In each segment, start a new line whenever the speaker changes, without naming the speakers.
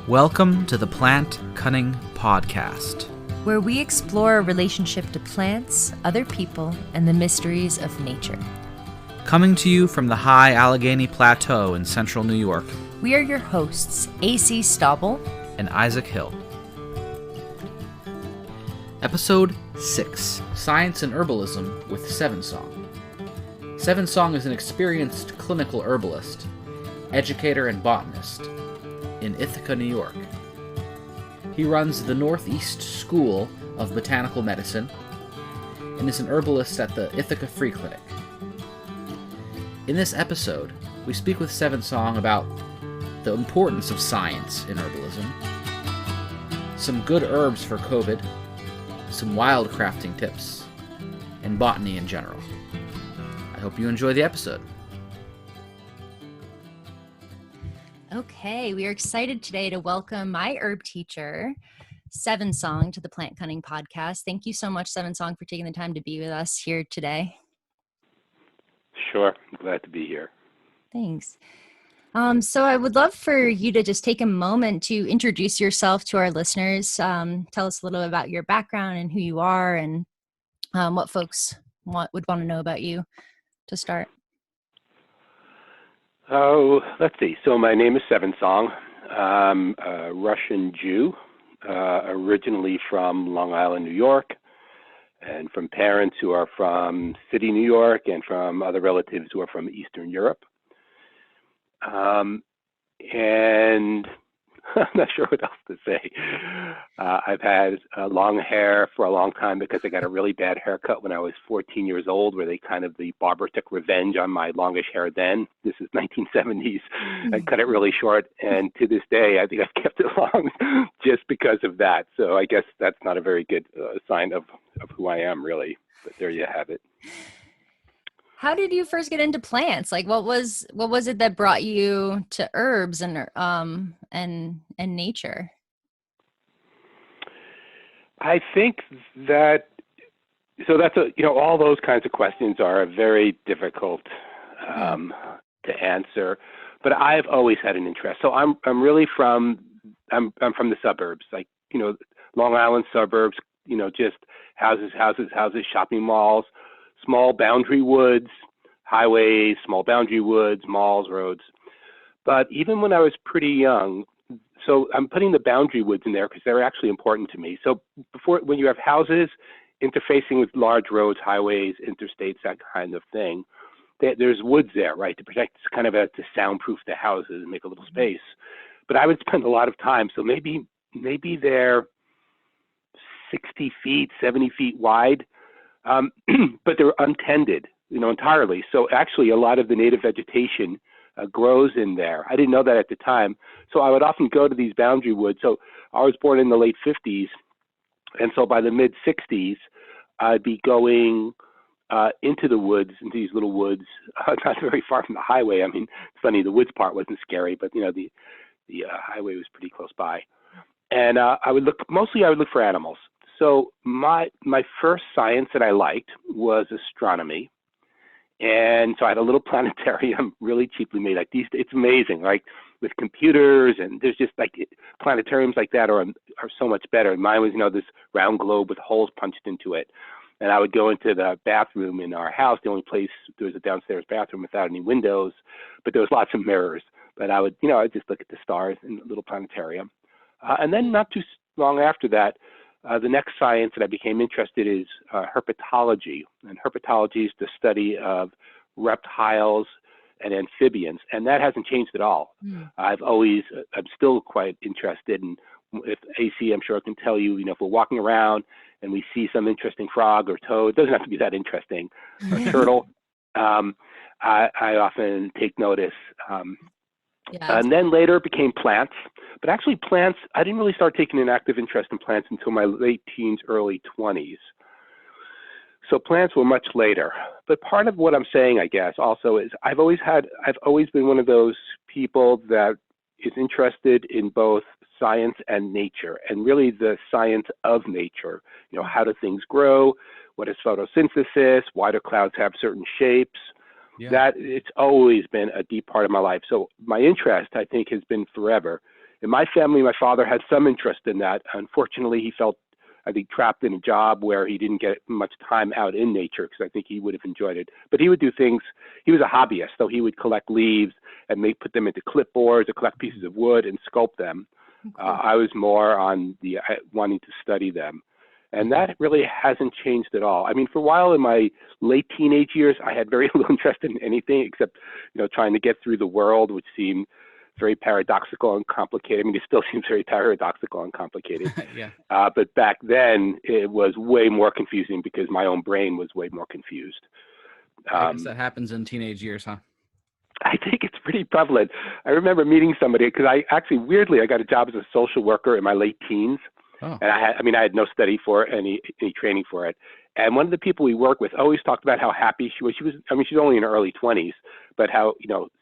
Welcome to the Plant Cunning Podcast,
where we explore a relationship to plants, other people, and the mysteries of nature.
Coming to you from the high Allegheny Plateau in central New York.
We are your hosts, A.C. Staubel
and Isaac Hill. Episode 6, Science and Herbalism with Seven Song. Seven Song is an experienced clinical herbalist, educator, and botanist in Ithaca, New York. He runs the Northeast School of Botanical Medicine and is an herbalist at the Ithaca Free Clinic. In this episode, we speak with Seven Song about the importance of science in herbalism, some good herbs for COVID, some wildcrafting tips, and botany in general. I hope you enjoy the episode.
Okay, we are excited today to welcome my herb teacher, Seven Song, to the Plant Cunning Podcast. Thank you so much, Seven Song, for taking the time to be with us here today.
Sure, I'm glad to be here.
Thanks. So I would love for you to just take a moment to introduce yourself to our listeners. Tell us a little bit about your background and who you are and what folks would want to know about you to start.
Oh, let's see. So my name is Seven Song. I'm a Russian Jew, originally from Long Island, New York, and from parents who are from City, New York, and from other relatives who are from Eastern Europe. And I'm not sure what else to say. I've had long hair for a long time because I got a really bad haircut when I was 14 years old, where the barber took revenge on my longish hair then. This is 1970s. I cut it really short, and to this day, I think I've kept it long just because of that. So I guess that's not a very good sign of who I am, really. But there you have it.
How did you first get into plants? Like, what was it that brought you to herbs and nature?
I think that that's all those kinds of questions are very difficult to answer, but I've always had an interest. So I'm really from the suburbs, like Long Island suburbs. Just houses, shopping malls, small boundary woods, highways, small boundary woods, malls, roads. But even when I was pretty young, so I'm putting the boundary woods in there because they're actually important to me. So when you have houses interfacing with large roads, highways, interstates, that kind of thing, there's woods there, right, to protect, to soundproof the houses and make a little space. But I would spend a lot of time, so maybe they're 60 feet, 70 feet wide, but they're untended, entirely. So actually a lot of the native vegetation grows in there. I didn't know that at the time. So I would often go to these boundary woods. So I was born in the late 50s. And so by the mid 60s, I'd be going into the woods, into these little woods, not very far from the highway. I mean, it's funny, the woods part wasn't scary, but the highway was pretty close by. And I would look for animals. So my first science that I liked was astronomy. And so I had a little planetarium, really cheaply made. Like these, it's amazing, like with computers, and there's just like planetariums like that are so much better. Mine was, this round globe with holes punched into it. And I would go into the bathroom in our house. The only place, there was a downstairs bathroom without any windows, but there was lots of mirrors. But I would, I'd just look at the stars in the little planetarium. And then not too long after that, the next science that I became interested in is herpetology. And herpetology is the study of reptiles and amphibians. And that hasn't changed at all. I'm still quite interested in, if AC, I'm sure I can tell you, if we're walking around and we see some interesting frog or toad, it doesn't have to be that interesting, or turtle, I often take notice. And then later it became plants. But actually plants, I didn't really start taking an active interest in plants until my late teens, early 20s. So plants were much later. But part of what I'm saying, I guess, also is I've always been one of those people that is interested in both science and nature, and really the science of nature. How do things grow? What is photosynthesis? Why do clouds have certain shapes? That it's always been a deep part of my life. So my interest, I think, has been forever. in my family, my father had some interest in that. Unfortunately, he felt, I think, trapped in a job where he didn't get much time out in nature, because I think he would have enjoyed it. But he would do things, he was a hobbyist, so he would collect leaves and put them into clipboards or collect pieces of wood and sculpt them. I was more on the wanting to study them. And that really hasn't changed at all. I mean, for a while in my late teenage years, I had very little interest in anything except, trying to get through the world, which seemed very paradoxical and complicated. I mean, it still seems very paradoxical and complicated.
Yeah.
But back then, it was way more confusing because my own brain was way more confused.
I guess that happens in teenage years, huh?
I think it's pretty prevalent. I remember meeting somebody, because weirdly, I got a job as a social worker in my late teens.
Oh.
And I had no study for it, any training for it. And one of the people we worked with always talked about how happy she was. She's only in her early 20s, but how,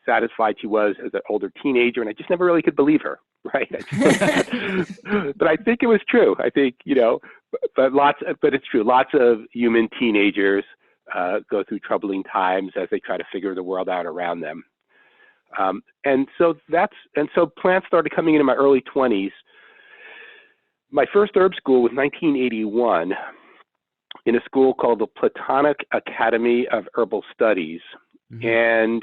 satisfied she was as an older teenager. And I just never really could believe her, right? But I think it was true. I think, but it's true. Lots of human teenagers go through troubling times as they try to figure the world out around them. And so plants started coming in my early 20s. My first herb school was 1981 in a school called the Platonic Academy of Herbal Studies, and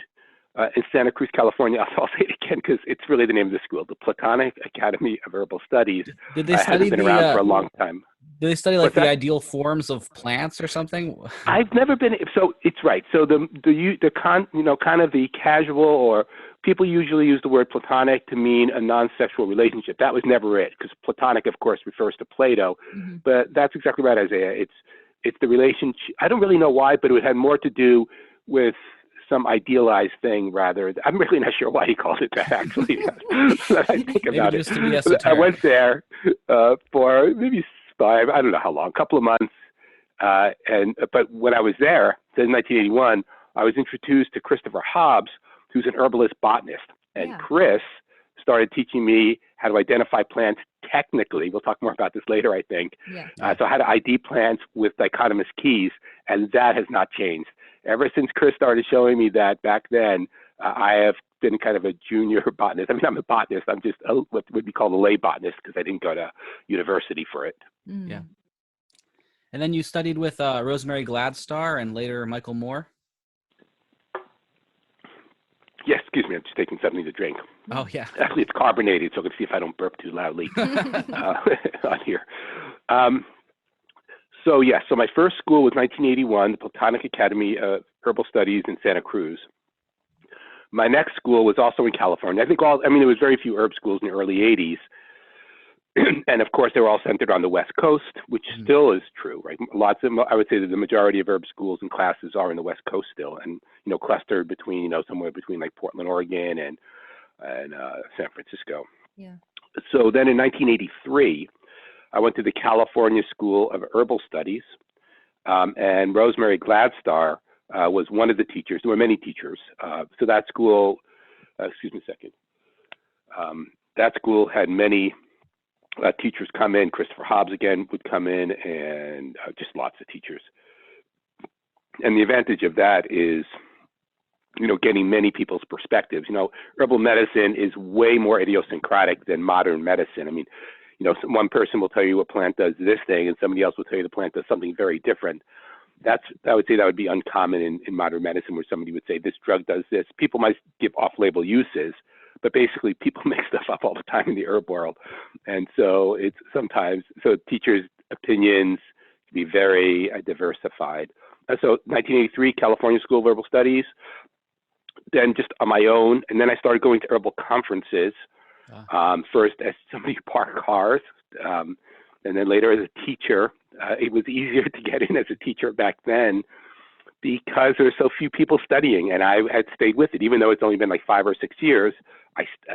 in Santa Cruz, California. I'll say it again because it's really the name of the school, the Platonic Academy of Herbal Studies.
Did they study
hasn't been around for a long time.
Do they study like the ideal forms of plants or something?
I've never been. So it's right. So kind of the casual, or people usually use the word platonic to mean a non-sexual relationship. That was never it, because platonic, of course, refers to Plato. But that's exactly right, Isaiah. It's the relationship. I don't really know why, but it had more to do with some idealized thing rather. I'm really not sure why he called it that, actually. That I think about
just
it.
To be esoteric.
I went there for maybe I don't know how long, a couple of months. But when I was there, in 1981, I was introduced to Christopher Hobbs, who's an herbalist botanist. And Chris started teaching me how to identify plants technically. We'll talk more about this later, I think. So how to ID plants with dichotomous keys, and that has not changed. Ever since Chris started showing me that back then, I have been kind of a junior botanist. I mean, I'm a botanist. I'm just what would be called a lay botanist, because I didn't go to university for it.
Yeah. And then you studied with Rosemary Gladstar and later Michael Moore?
Yes, excuse me. I'm just taking something to drink.
Oh, yeah.
Actually, it's carbonated, so I can see if I don't burp too loudly on here. So my first school was 1981, the Platonic Academy of Herbal Studies in Santa Cruz. My next school was also in California. There was very few herb schools in the early 80s. And of course, they were all centered on the West Coast, which still is true, right? I would say that the majority of herb schools and classes are in the West Coast still, and clustered between, somewhere between like Portland, Oregon, and San Francisco.
Yeah.
So then in 1983, I went to the California School of Herbal Studies, and Rosemary Gladstar was one of the teachers. There were many teachers. So that school, excuse me a second. That school had many teachers come in. Christopher Hobbs again would come in, and just lots of teachers. And the advantage of that is, getting many people's perspectives. Herbal medicine is way more idiosyncratic than modern medicine. I mean, one person will tell you a plant does this thing, and somebody else will tell you the plant does something very different. I would say that would be uncommon in modern medicine, where somebody would say this drug does this. People might give off-label uses, but basically people make stuff up all the time in the herb world. And so teachers' opinions can be very diversified. So 1983, California School of Herbal Studies, then just on my own. And then I started going to herbal conferences, first as somebody who parked cars, and then later as a teacher. It was easier to get in as a teacher back then because there were so few people studying, and I had stayed with it. Even though it's only been like 5 or 6 years,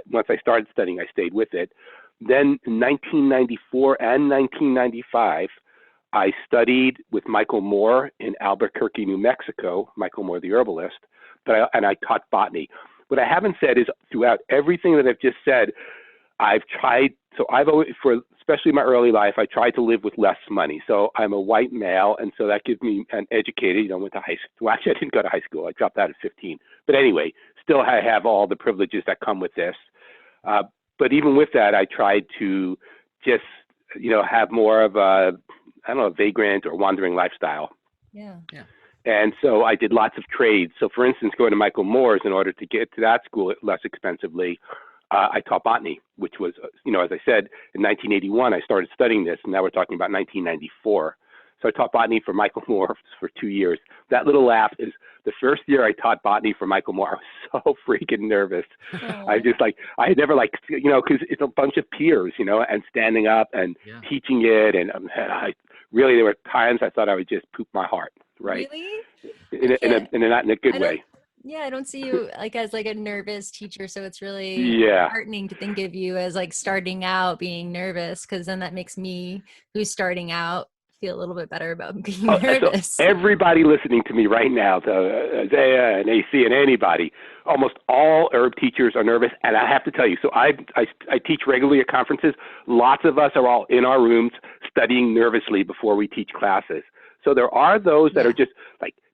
once I started studying, I stayed with it. Then in 1994 and 1995, I studied with Michael Moore in Albuquerque, New Mexico, Michael Moore, the herbalist, and I taught botany. What I haven't said is throughout everything that I've just said, I've tried, I've always, especially in my early life, I tried to live with less money. So I'm a white male, and so that gives me an educated, went to high school. Well, actually, I didn't go to high school. I dropped out at 15. But anyway, still I have all the privileges that come with this. but even with that, I tried to just, have more of a, I don't know, a vagrant or wandering lifestyle.
Yeah.
And so I did lots of trades. So for instance, going to Michael Moore's in order to get to that school less expensively, I taught botany, which was, as I said, in 1981, I started studying this, and now we're talking about 1994. So I taught botany for Michael Moore for 2 years. That little laugh is the first year I taught botany for Michael Moore. I was so freaking nervous. I just I had never because it's a bunch of peers, and standing up and teaching it. And I really, there were times I thought I would just poop my heart, right?
Really?
Not in a good way.
Yeah, I don't see you as a nervous teacher, so it's really heartening to think of you as starting out being nervous, because then that makes me, who's starting out, feel a little bit better about being nervous.
So everybody listening to me right now, to Isaiah and AC and anybody, almost all herb teachers are nervous, and I have to tell you, so I teach regularly at conferences. Lots of us are all in our rooms studying nervously before we teach classes. So there are those that are just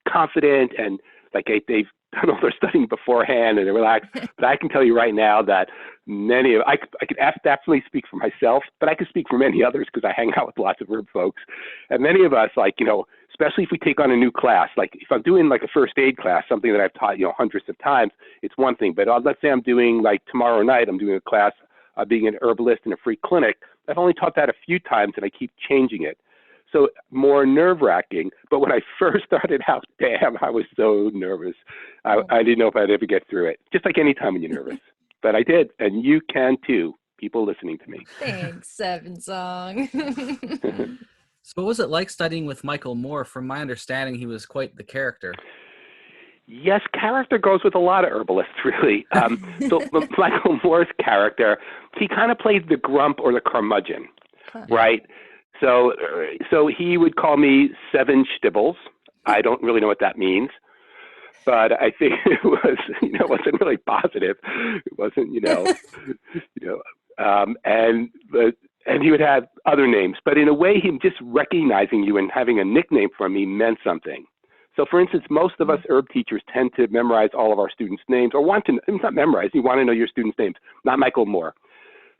confident and they've done all their studying beforehand and they're relaxed. But I can tell you right now that I could definitely speak for myself, but I could speak for many others because I hang out with lots of herb folks. And many of us, especially if we take on a new class, if I'm doing a first aid class, something that I've taught, hundreds of times, it's one thing. But let's say I'm doing tomorrow night, I'm doing a class being an herbalist in a free clinic. I've only taught that a few times and I keep changing it. So more nerve-wracking. But when I first started out, damn, I was so nervous. I didn't know if I'd ever get through it. Just like any time when you're nervous. But I did, and you can too, people listening to me.
Thanks, Seven Song.
So what was it like studying with Michael Moore? From my understanding, he was quite the character.
Yes, character goes with a lot of herbalists, really. So Michael Moore's character, he kind of plays the grump or the curmudgeon, right? So he would call me Seven Stibbles. I don't really know what that means, but I think it was, it wasn't really positive. It wasn't, and he would have other names, but in a way, him just recognizing you and having a nickname for me meant something. So for instance, most of us herb teachers tend to memorize all of our students' names, or it's not memorize, you want to know your students' names, not Michael Moore.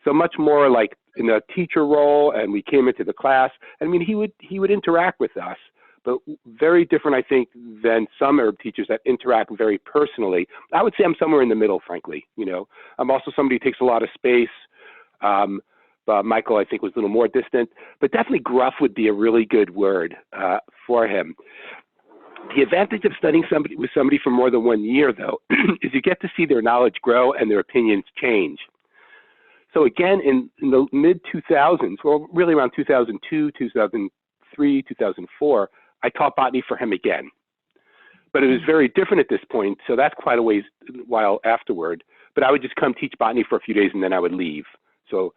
So much more like in a teacher role, and we came into the class. I mean, he would interact with us, but very different, I think, than some herb teachers that interact very personally. I would say I'm somewhere in the middle, frankly. I'm also somebody who takes a lot of space. But Michael, I think, was a little more distant, but definitely gruff would be a really good word for him. The advantage of studying with somebody for more than 1 year, though, is you get to see their knowledge grow and their opinions change. So again, in the mid-2000s, well, really around 2002, 2003, 2004, I taught botany for him again. But it was very different at this point, so that's quite a while afterward. But I would just come teach botany for a few days and then I would leave. So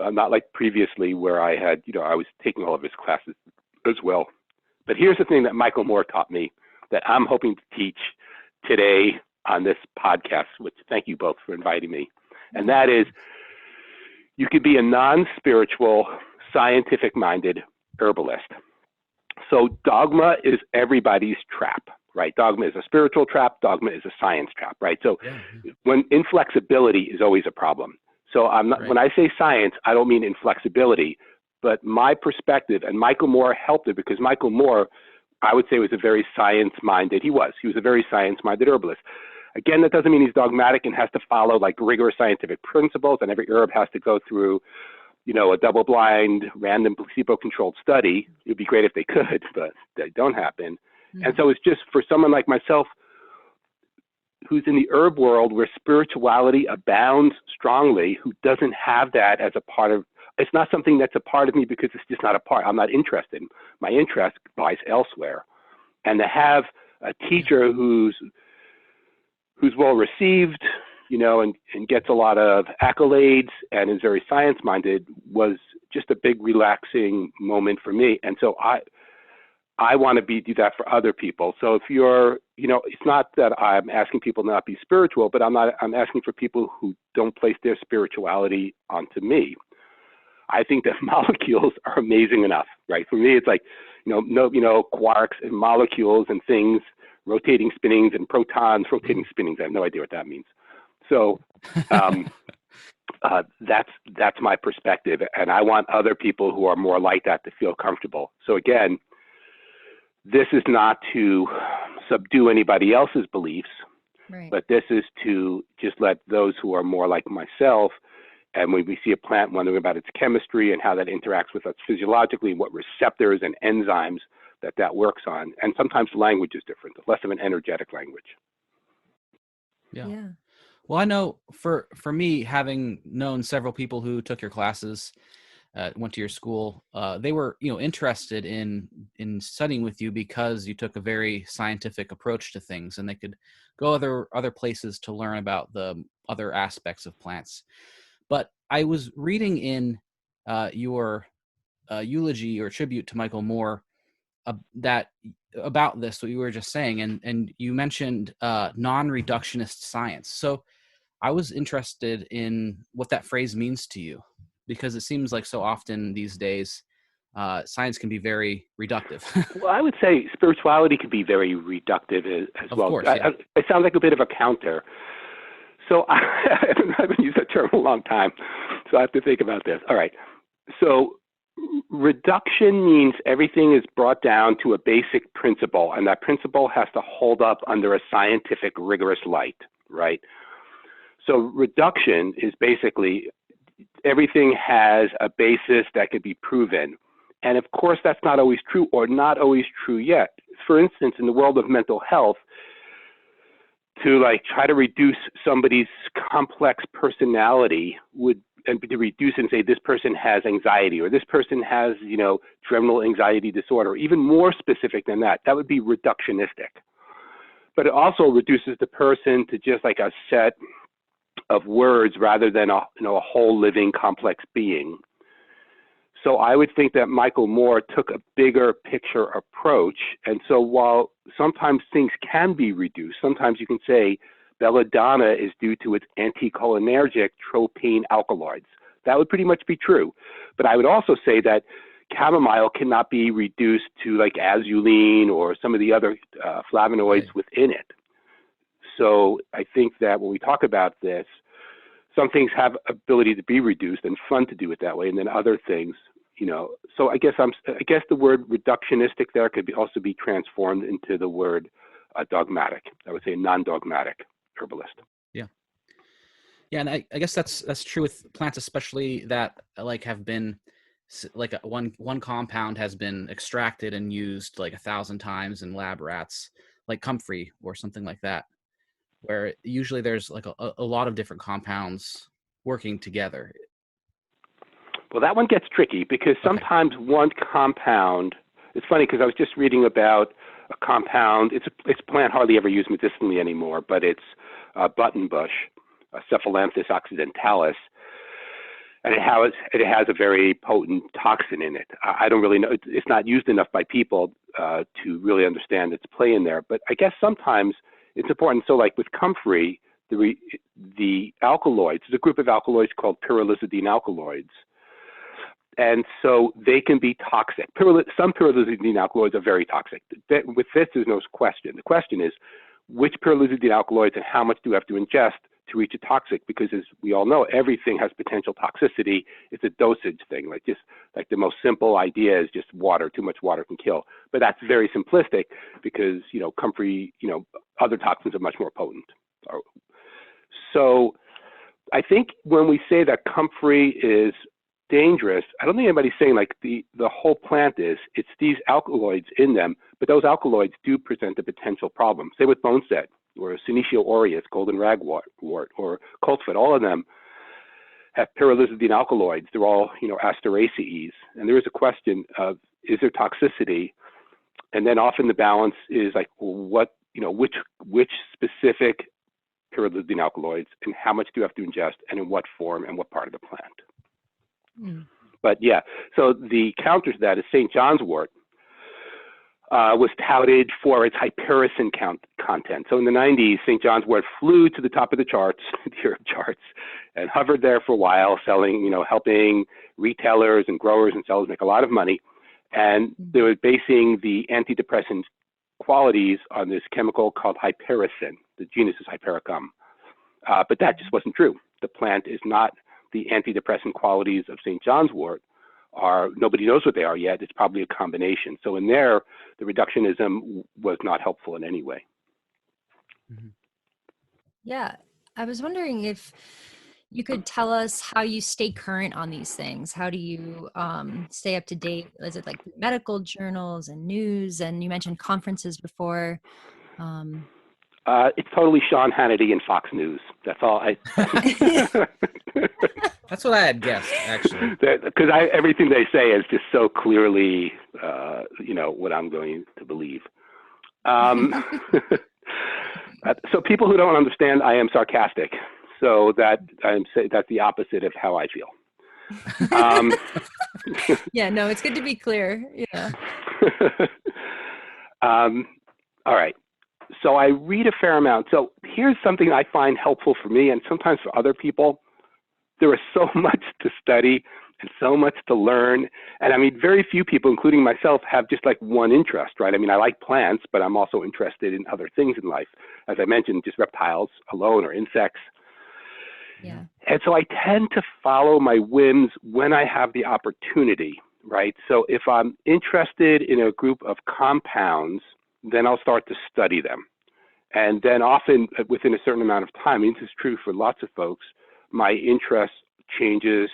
not like previously where I had, I was taking all of his classes as well. But here's the thing that Michael Moore taught me that I'm hoping to teach today on this podcast, which thank you both for inviting me. And that is, you could be a non-spiritual, scientific-minded herbalist. So dogma is everybody's trap, right? Dogma is a spiritual trap. Dogma is a science trap, right? So when inflexibility is always a problem. So I'm not, when I say science, I don't mean inflexibility, but my perspective, and Michael Moore helped it because Michael Moore, I would say, was a very science-minded, he was a very science-minded herbalist. Again, that doesn't mean he's dogmatic and has to follow rigorous scientific principles, and every herb has to go through, a double-blind, random, placebo-controlled study. It would be great if they could, but they don't happen. Mm-hmm. And so it's just for someone like myself who's in the herb world where spirituality abounds strongly, who doesn't have that as a part of, it's not something that's a part of me because it's just not a part. I'm not interested. My interest lies elsewhere. And to have a teacher who's well received, and gets a lot of accolades and is very science-minded was just a big relaxing moment for me. And so I want to do that for other people. So if you're, it's not that I'm asking people not to be spiritual, but I'm asking for people who don't place their spirituality onto me. I think that molecules are amazing enough, right? For me, it's like, quarks and molecules and things, rotating spinnings and protons, rotating spinnings. I have no idea what that means. So That's my perspective, and I want other people who are more like that to feel comfortable. So again, this is not to subdue anybody else's beliefs,
Right.
but this is to just let those who are more like myself, and when we see a plant, wondering about its chemistry and how that interacts with us physiologically, what receptors and enzymes that works on. And sometimes the language is different, less of an energetic language.
Yeah.
Well, I know for me, having known several people who took your classes, went to your school, they were, interested in studying with you because you took a very scientific approach to things, and they could go other places to learn about the other aspects of plants. But I was reading in your eulogy or tribute to Michael Moore that about this, what you were just saying, and you mentioned non-reductionist science. So I was interested in what that phrase means to you, because it seems like so often these days, science can be very reductive.
Well, I would say spirituality can be very reductive as
Of
well.
course, yeah.
I sound like a bit of a counter. So I haven't used that term in a long time, so I have to think about this. All right. So reduction means everything is brought down to a basic principle, and that principle has to hold up under a scientific, rigorous light, right? So reduction is basically everything has a basis that could be proven. And of course, that's not always true, or not always true yet. For instance, in the world of mental health, to try to reduce somebody's complex personality and to reduce and say this person has anxiety, or this person has, terminal anxiety disorder, or even more specific than that, that would be reductionistic. But it also reduces the person to just like a set of words rather than a whole living complex being. So I would think that Michael Moore took a bigger picture approach. And so while sometimes things can be reduced, sometimes you can say belladonna is due to its anticholinergic tropane alkaloids. That would pretty much be true. But I would also say that chamomile cannot be reduced to like azulene or some of the other flavonoids within it. So I think that when we talk about this, some things have ability to be reduced and fun to do it that way, and then other things, So I guess the word reductionistic there could also be transformed into the word dogmatic. I would say non-dogmatic herbalist.
Yeah, and I guess that's true with plants, especially that have been one compound has been extracted and used 1,000 times in lab rats, like comfrey or something like that, where usually there's a lot of different compounds working together.
Well, that one gets tricky because sometimes one compound, it's funny because I was just reading about a compound, it's a plant hardly ever used medicinally anymore, but it's buttonbush, Cephalanthus occidentalis, and it has a very potent toxin in it. I don't really know, it's not used enough by people to really understand its play in there, but I guess sometimes it's important. So like with comfrey, the alkaloids, there's a group of alkaloids called pyrrolizidine alkaloids. And so they can be toxic. Some pyrrolizidine alkaloids are very toxic. With this, there's no question. The question is, which pyrrolizidine alkaloids and how much do you have to ingest to reach a toxic? Because as we all know, everything has potential toxicity. It's a dosage thing. Like the most simple idea is just water. Too much water can kill. But that's very simplistic because, comfrey, other toxins are much more potent. So I think when we say that comfrey is dangerous, I don't think anybody's saying the whole plant is. It's these alkaloids in them, but those alkaloids do present a potential problem. Say with boneset or Senecio aureus, golden ragwort, or coltsfoot, all of them have pyrrolizidine alkaloids. They're all, Asteraceae. And there is a question of, is there toxicity? And then often the balance is which specific pyrrolizidine alkaloids and how much do you have to ingest and in what form and what part of the plant? But yeah, so the counter to that is St. John's wort was touted for its hypericin content. So in the 90s, St. John's wort flew to the top of the charts, the herb charts, and hovered there for a while, selling, helping retailers and growers and sellers make a lot of money. And they were basing the antidepressant qualities on this chemical called hypericin. The genus is Hypericum. But that just wasn't true. The plant is not the antidepressant qualities of St. John's wort are, nobody knows what they are yet. It's probably a combination. So in there, the reductionism was not helpful in any way.
Mhm.
Yeah. I was wondering if you could tell us how you stay current on these things. How do you stay up to date? Is it like medical journals and news? And you mentioned conferences before. Um,
It's totally Sean Hannity and Fox News. That's all I.
That's what I had guessed, actually.
Because everything they say is just so clearly, what I'm going to believe. So people who don't understand, I am sarcastic. So that's the opposite of how I feel.
Yeah, no, it's good to be clear. Yeah.
All right. So I read a fair amount. So here's something I find helpful for me and sometimes for other people. There is so much to study and so much to learn. And I mean, very few people, including myself, have just like one interest, right? I mean, I like plants, but I'm also interested in other things in life. As I mentioned, just reptiles alone or insects.
Yeah.
And so I tend to follow my whims when I have the opportunity, right? So if I'm interested in a group of compounds, then I'll start to study them. And then often within a certain amount of time, and this is true for lots of folks, my interest changes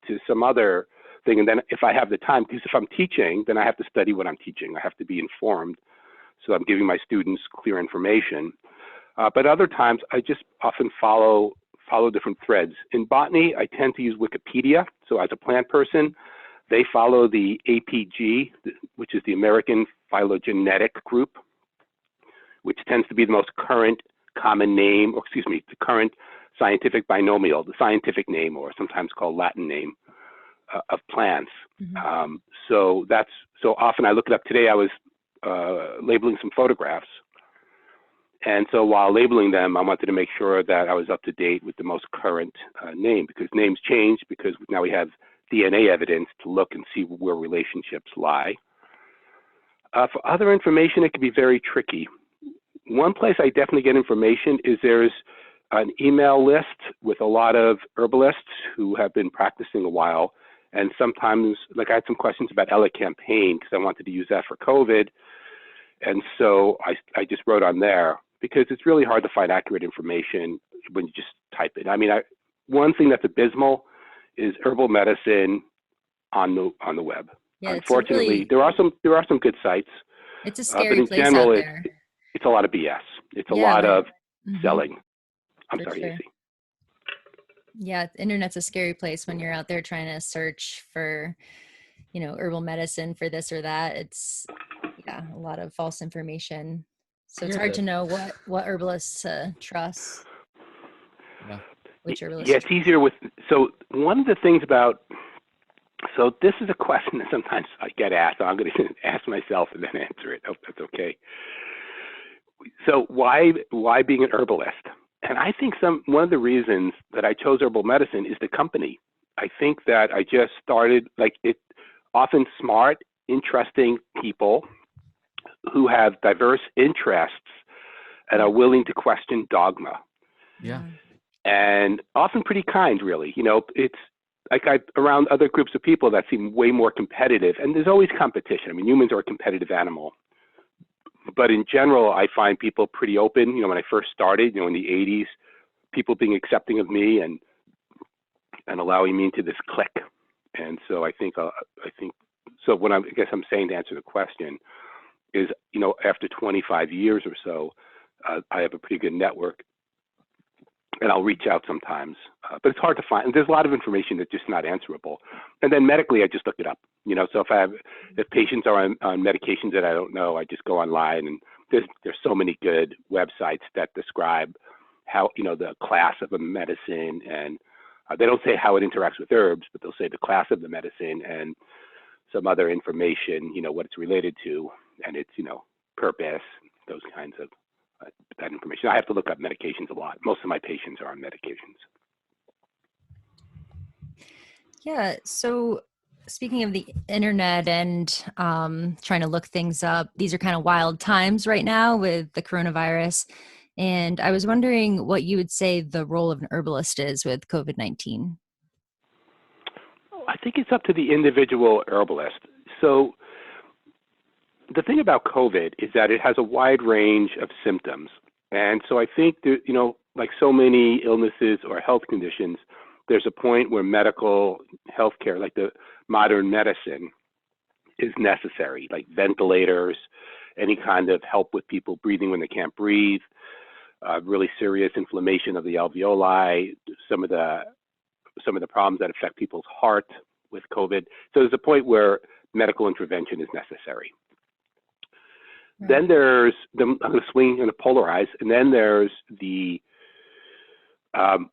to some other thing. And then if I have the time, because if I'm teaching, then I have to study what I'm teaching. I have to be informed. So I'm giving my students clear information. But other times, I just often follow different threads. In botany, I tend to use Wikipedia. So as a plant person, they follow the APG, which is the American Phylogenetic Group, which tends to be the most current common name, the current scientific binomial, the scientific name, or sometimes called Latin name of plants.
Mm-hmm.
So often I look it up. Today I was labeling some photographs. And so while labeling them, I wanted to make sure that I was up to date with the most current name, because names change, because now we have DNA evidence to look and see where relationships lie. For other information, it can be very tricky. One place I definitely get information is there's an email list with a lot of herbalists who have been practicing a while. And sometimes, like I had some questions about elecampane because I wanted to use that for COVID. And so I just wrote on there because it's really hard to find accurate information when you just type it. I mean, one thing that's abysmal is herbal medicine on the web.
Yeah,
unfortunately, there are some good sites.
It's a scary
but in
place
general,
out there.
it's a lot of BS. It's a
Yeah,
lot of
Mhm.
selling. I'm
For
sorry,
sure.
AC.
Yeah, the internet's a scary place when you're out there trying to search for, herbal medicine for this or that. It's a lot of false information. So it's hard to know what herbalists to trust.
Yeah.
Which herbalists
Yeah, it's easier with. So one of the things about. So this is a question that sometimes I get asked. So I'm going to ask myself and then answer it. Hope that's okay. So why being an herbalist? And I think one of the reasons that I chose herbal medicine is the company. I think that I just started often smart, interesting people who have diverse interests and are willing to question dogma.
Yeah.
And often pretty kind, really. It's like around other groups of people that seem way more competitive, and there's always competition. I mean, humans are a competitive animal. But in general, I find people pretty open. When I first started, in the 80s, people being accepting of me and allowing me into this clique. And so I think so. What I guess I'm saying to answer the question is, after 25 years or so, I have a pretty good network, and I'll reach out sometimes. But it's hard to find. And there's a lot of information that's just not answerable. And then medically, I just look it up. So if patients are on medications that I don't know, I just go online, and there's so many good websites that describe how, the class of a medicine, and they don't say how it interacts with herbs, but they'll say the class of the medicine and some other information, what it's related to, and its, purpose, those kinds of that information. I have to look up medications a lot. Most of my patients are on medications.
Yeah. So speaking of the internet and trying to look things up, these are kind of wild times right now with the coronavirus. And I was wondering what you would say the role of an herbalist is with COVID-19.
I think it's up to the individual herbalist. So the thing about COVID is that it has a wide range of symptoms. And so I think that, like so many illnesses or health conditions, there's a point where medical healthcare, like the modern medicine, is necessary, like ventilators, any kind of help with people breathing when they can't breathe, really serious inflammation of the alveoli, some of the problems that affect people's heart with COVID. So there's a point where medical intervention is necessary. Right. Then there's I'm going to swing and polarize, and then there's the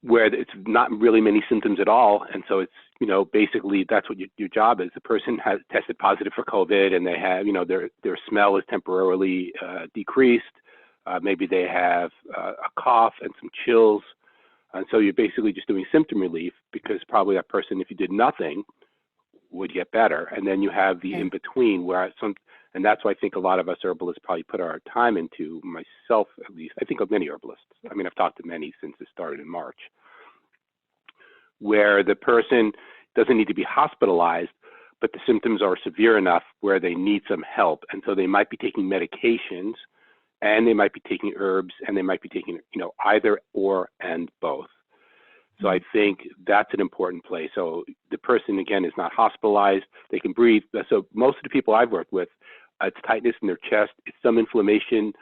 where it's not really many symptoms at all, and so it's basically that's what your job is. The person has tested positive for COVID, and they have their smell is temporarily decreased. Maybe they have a cough and some chills, and so you're basically just doing symptom relief, because probably that person, if you did nothing, would get better. And then you have the in between where and that's why I think a lot of us herbalists probably put our time into, myself at least. I think of many herbalists. I mean, I've talked to many since it started in March, where the person doesn't need to be hospitalized, but the symptoms are severe enough where they need some help. And so they might be taking medications, and they might be taking herbs, and they might be taking, either or and both. So I think that's an important place. So the person, again, is not hospitalized. They can breathe. So most of the people I've worked with, it's tightness in their chest, it's some inflammation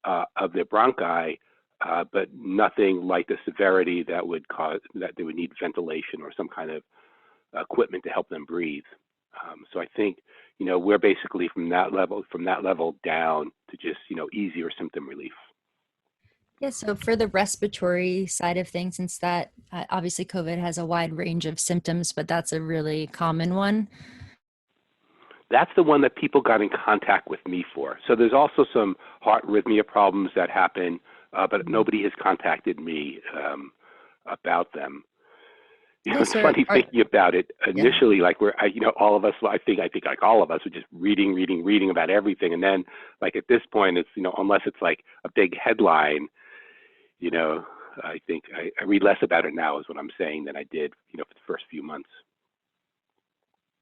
of their bronchi, but nothing like the severity that would cause that they would need ventilation or some kind of equipment to help them breathe. So I think, we're basically from that level down to just, easier symptom relief.
Yeah, so for the respiratory side of things, since that obviously COVID has a wide range of symptoms, but that's a really common one.
That's the one that people got in contact with me for. So there's also some heart arrhythmia problems that happen, but nobody has contacted me about them. It's funny thinking about it. Initially, like all of us, I think like all of us are just reading about everything. And then like at this point, it's, unless it's like a big headline, I think I read less about it now is what I'm saying than I did, for the first few months.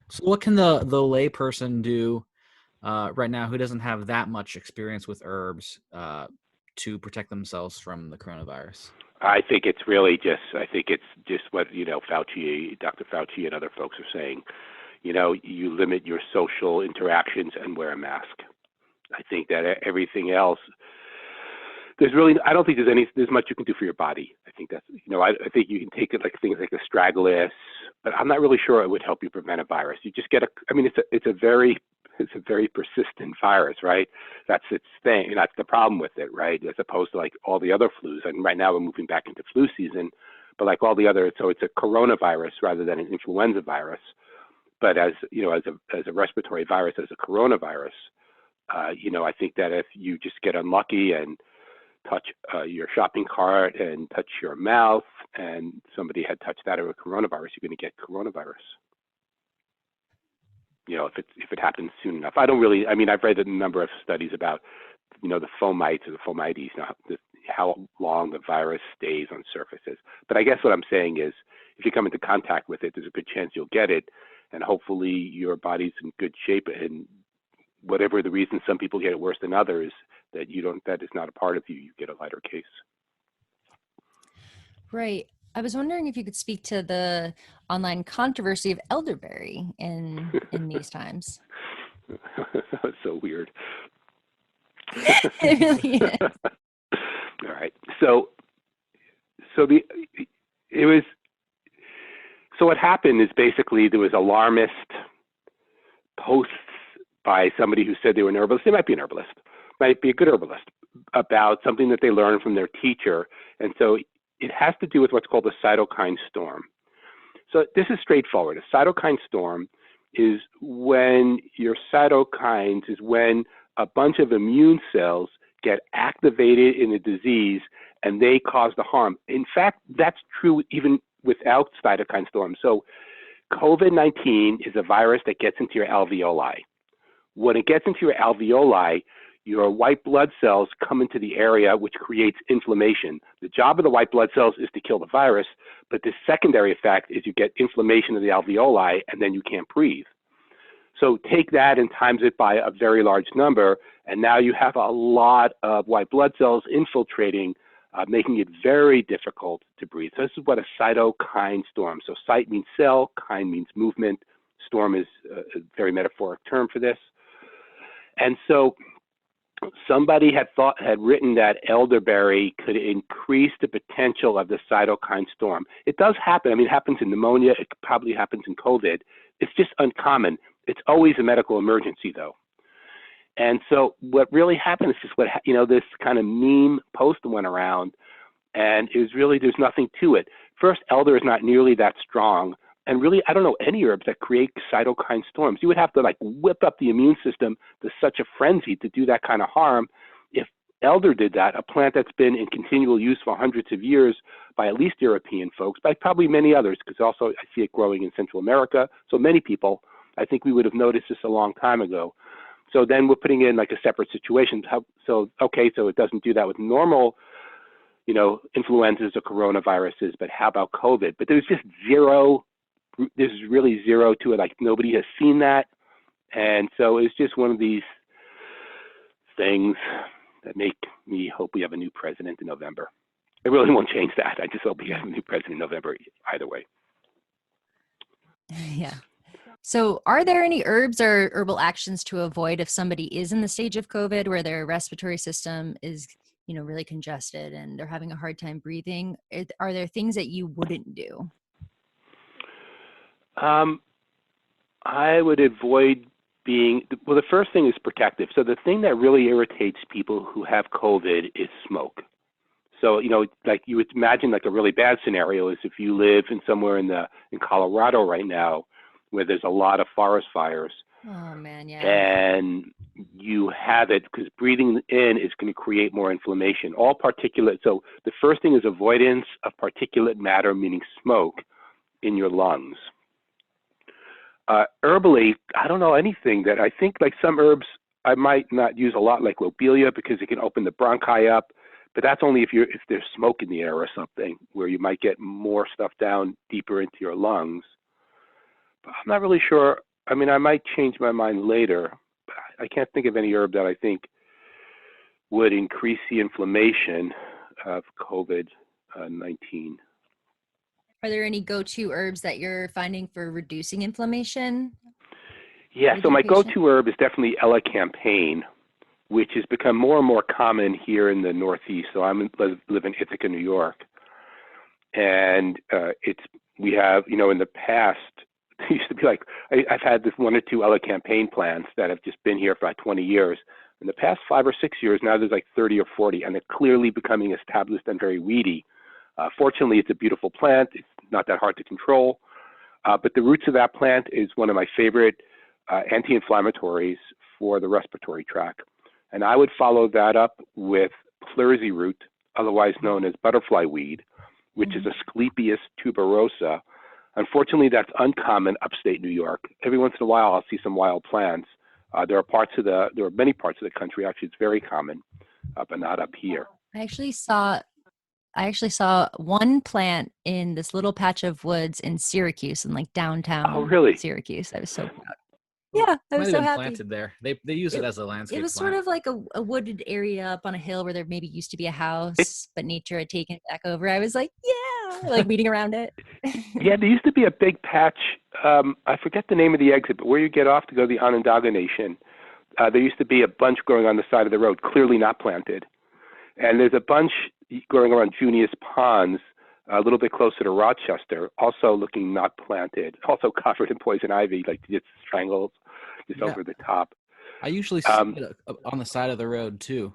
So what can the lay person do right now who doesn't have that much experience with herbs to protect themselves from the coronavirus?
I think it's really just what, Fauci, Dr. Fauci and other folks are saying. You limit your social interactions and wear a mask. I think that everything else, I don't think there's much you can do for your body. I think that's, I think you can take it like things like astragalus, but I'm not really sure it would help you prevent a virus. You just get it's a very persistent virus, right? That's its thing. That's the problem with it, right? As opposed to like all the other flus. And right now we're moving back into flu season, but like all the other, so it's a coronavirus rather than an influenza virus. But as a respiratory virus, as a coronavirus, I think that if you just get unlucky and touch your shopping cart and touch your mouth, and somebody had touched that or a coronavirus, you're going to get coronavirus. If it happens soon enough. I've read a number of studies about, the fomites or the fomites, how long the virus stays on surfaces. But I guess what I'm saying is, if you come into contact with it, there's a good chance you'll get it, and hopefully your body's in good shape. And whatever the reason, some people get it worse than others, that is not a part of you. You get a lighter case. Right.
I was wondering if you could speak to the online controversy of elderberry in these times.
That's so weird.
It really is.
All right. So what happened is basically there was alarmist posts by somebody who said they were an herbalist. They might be an herbalist, might be a good herbalist, about something that they learned from their teacher. And so it has to do with what's called a cytokine storm. So this is straightforward. A cytokine storm is when a bunch of immune cells get activated in a disease and they cause the harm. In fact, that's true even without cytokine storm. So COVID-19 is a virus that gets into your alveoli. When it gets into your alveoli, your white blood cells come into the area, which creates inflammation. The job of the white blood cells is to kill the virus, but the secondary effect is you get inflammation of the alveoli, and then you can't breathe. So take that and times it by a very large number, and now you have a lot of white blood cells infiltrating, making it very difficult to breathe. So this is what a cytokine storm. So cyte means cell, kine means movement. Storm is a very metaphoric term for this. And so somebody had written that elderberry could increase the potential of the cytokine storm. It does happen. I mean, it happens in pneumonia. It probably happens in COVID. It's just uncommon. It's always a medical emergency, though. And so what really happened is just this kind of meme post went around, and it was really, there's nothing to it. First, elder is not nearly that strong. And really, I don't know any herbs that create cytokine storms. You would have to like whip up the immune system to such a frenzy to do that kind of harm. If elder did that, a plant that's been in continual use for hundreds of years by at least European folks, by probably many others, because also I see it growing in Central America. So many people, I think we would have noticed this a long time ago. So then we're putting in like a separate situation. So it doesn't do that with normal, influenzas or coronaviruses, but how about COVID? But there's just there's really zero to it. Like nobody has seen that. And so it's just one of these things that make me hope we have a new president in November. I really won't change that. I just hope we have a new president in November either way.
Yeah. So are there any herbs or herbal actions to avoid if somebody is in the stage of COVID where their respiratory system is, really congested and they're having a hard time breathing? Are there things that you wouldn't do?
I would avoid the first thing is protective. So the thing that really irritates people who have COVID is smoke. So, like you would imagine like a really bad scenario is if you live somewhere in Colorado right now, where there's a lot of forest fires.
Oh man, yeah.
And you have it because breathing in is going to create more inflammation. All particulate. So the first thing is avoidance of particulate matter, meaning smoke, in your lungs. Herbally, I don't know anything that I think like some herbs I might not use a lot, like lobelia, because it can open the bronchi up. But that's only if there's smoke in the air or something, where you might get more stuff down deeper into your lungs. I'm not really sure. I mean, I might change my mind later. I can't think of any herb that I think would increase the inflammation of COVID-19.
Are there any go-to herbs that you're finding for reducing inflammation?
Yeah, so my go-to herb is definitely elecampane, which has become more and more common here in the Northeast. So I live in Ithaca, New York. And we have, in the past, it used to be like, I've had this 1 or 2 elecampane plants that have just been here for like 20 years. In the past 5 or 6 years, now there's like 30 or 40, and they're clearly becoming established and very weedy. Fortunately, it's a beautiful plant. It's not that hard to control. But the roots of that plant is one of my favorite anti-inflammatories for the respiratory tract. And I would follow that up with pleurisy root, otherwise known as butterfly weed, which is Asclepias tuberosa. Unfortunately, that's uncommon upstate New York. Every once in a while, I'll see some wild plants. There are many parts of the country, actually, it's very common, but not up here.
I actually saw one plant in this little patch of woods in Syracuse, in like downtown Syracuse. I was so proud. Yeah, I was so happy.
Planted there. They use it as a landscape.
It was sort of like a wooded area up on a hill where there maybe used to be a house, but nature had taken it back over. I was like, yeah, like weeding around it.
Yeah, there used to be a big patch. I forget the name of the exit, but where you get off to go to the Onondaga Nation, there used to be a bunch growing on the side of the road, clearly not planted. And there's a bunch growing around Junius Ponds, a little bit closer to Rochester, also looking not planted, also covered in poison ivy, like just strangled just over the top.
I usually see it on the side of the road too.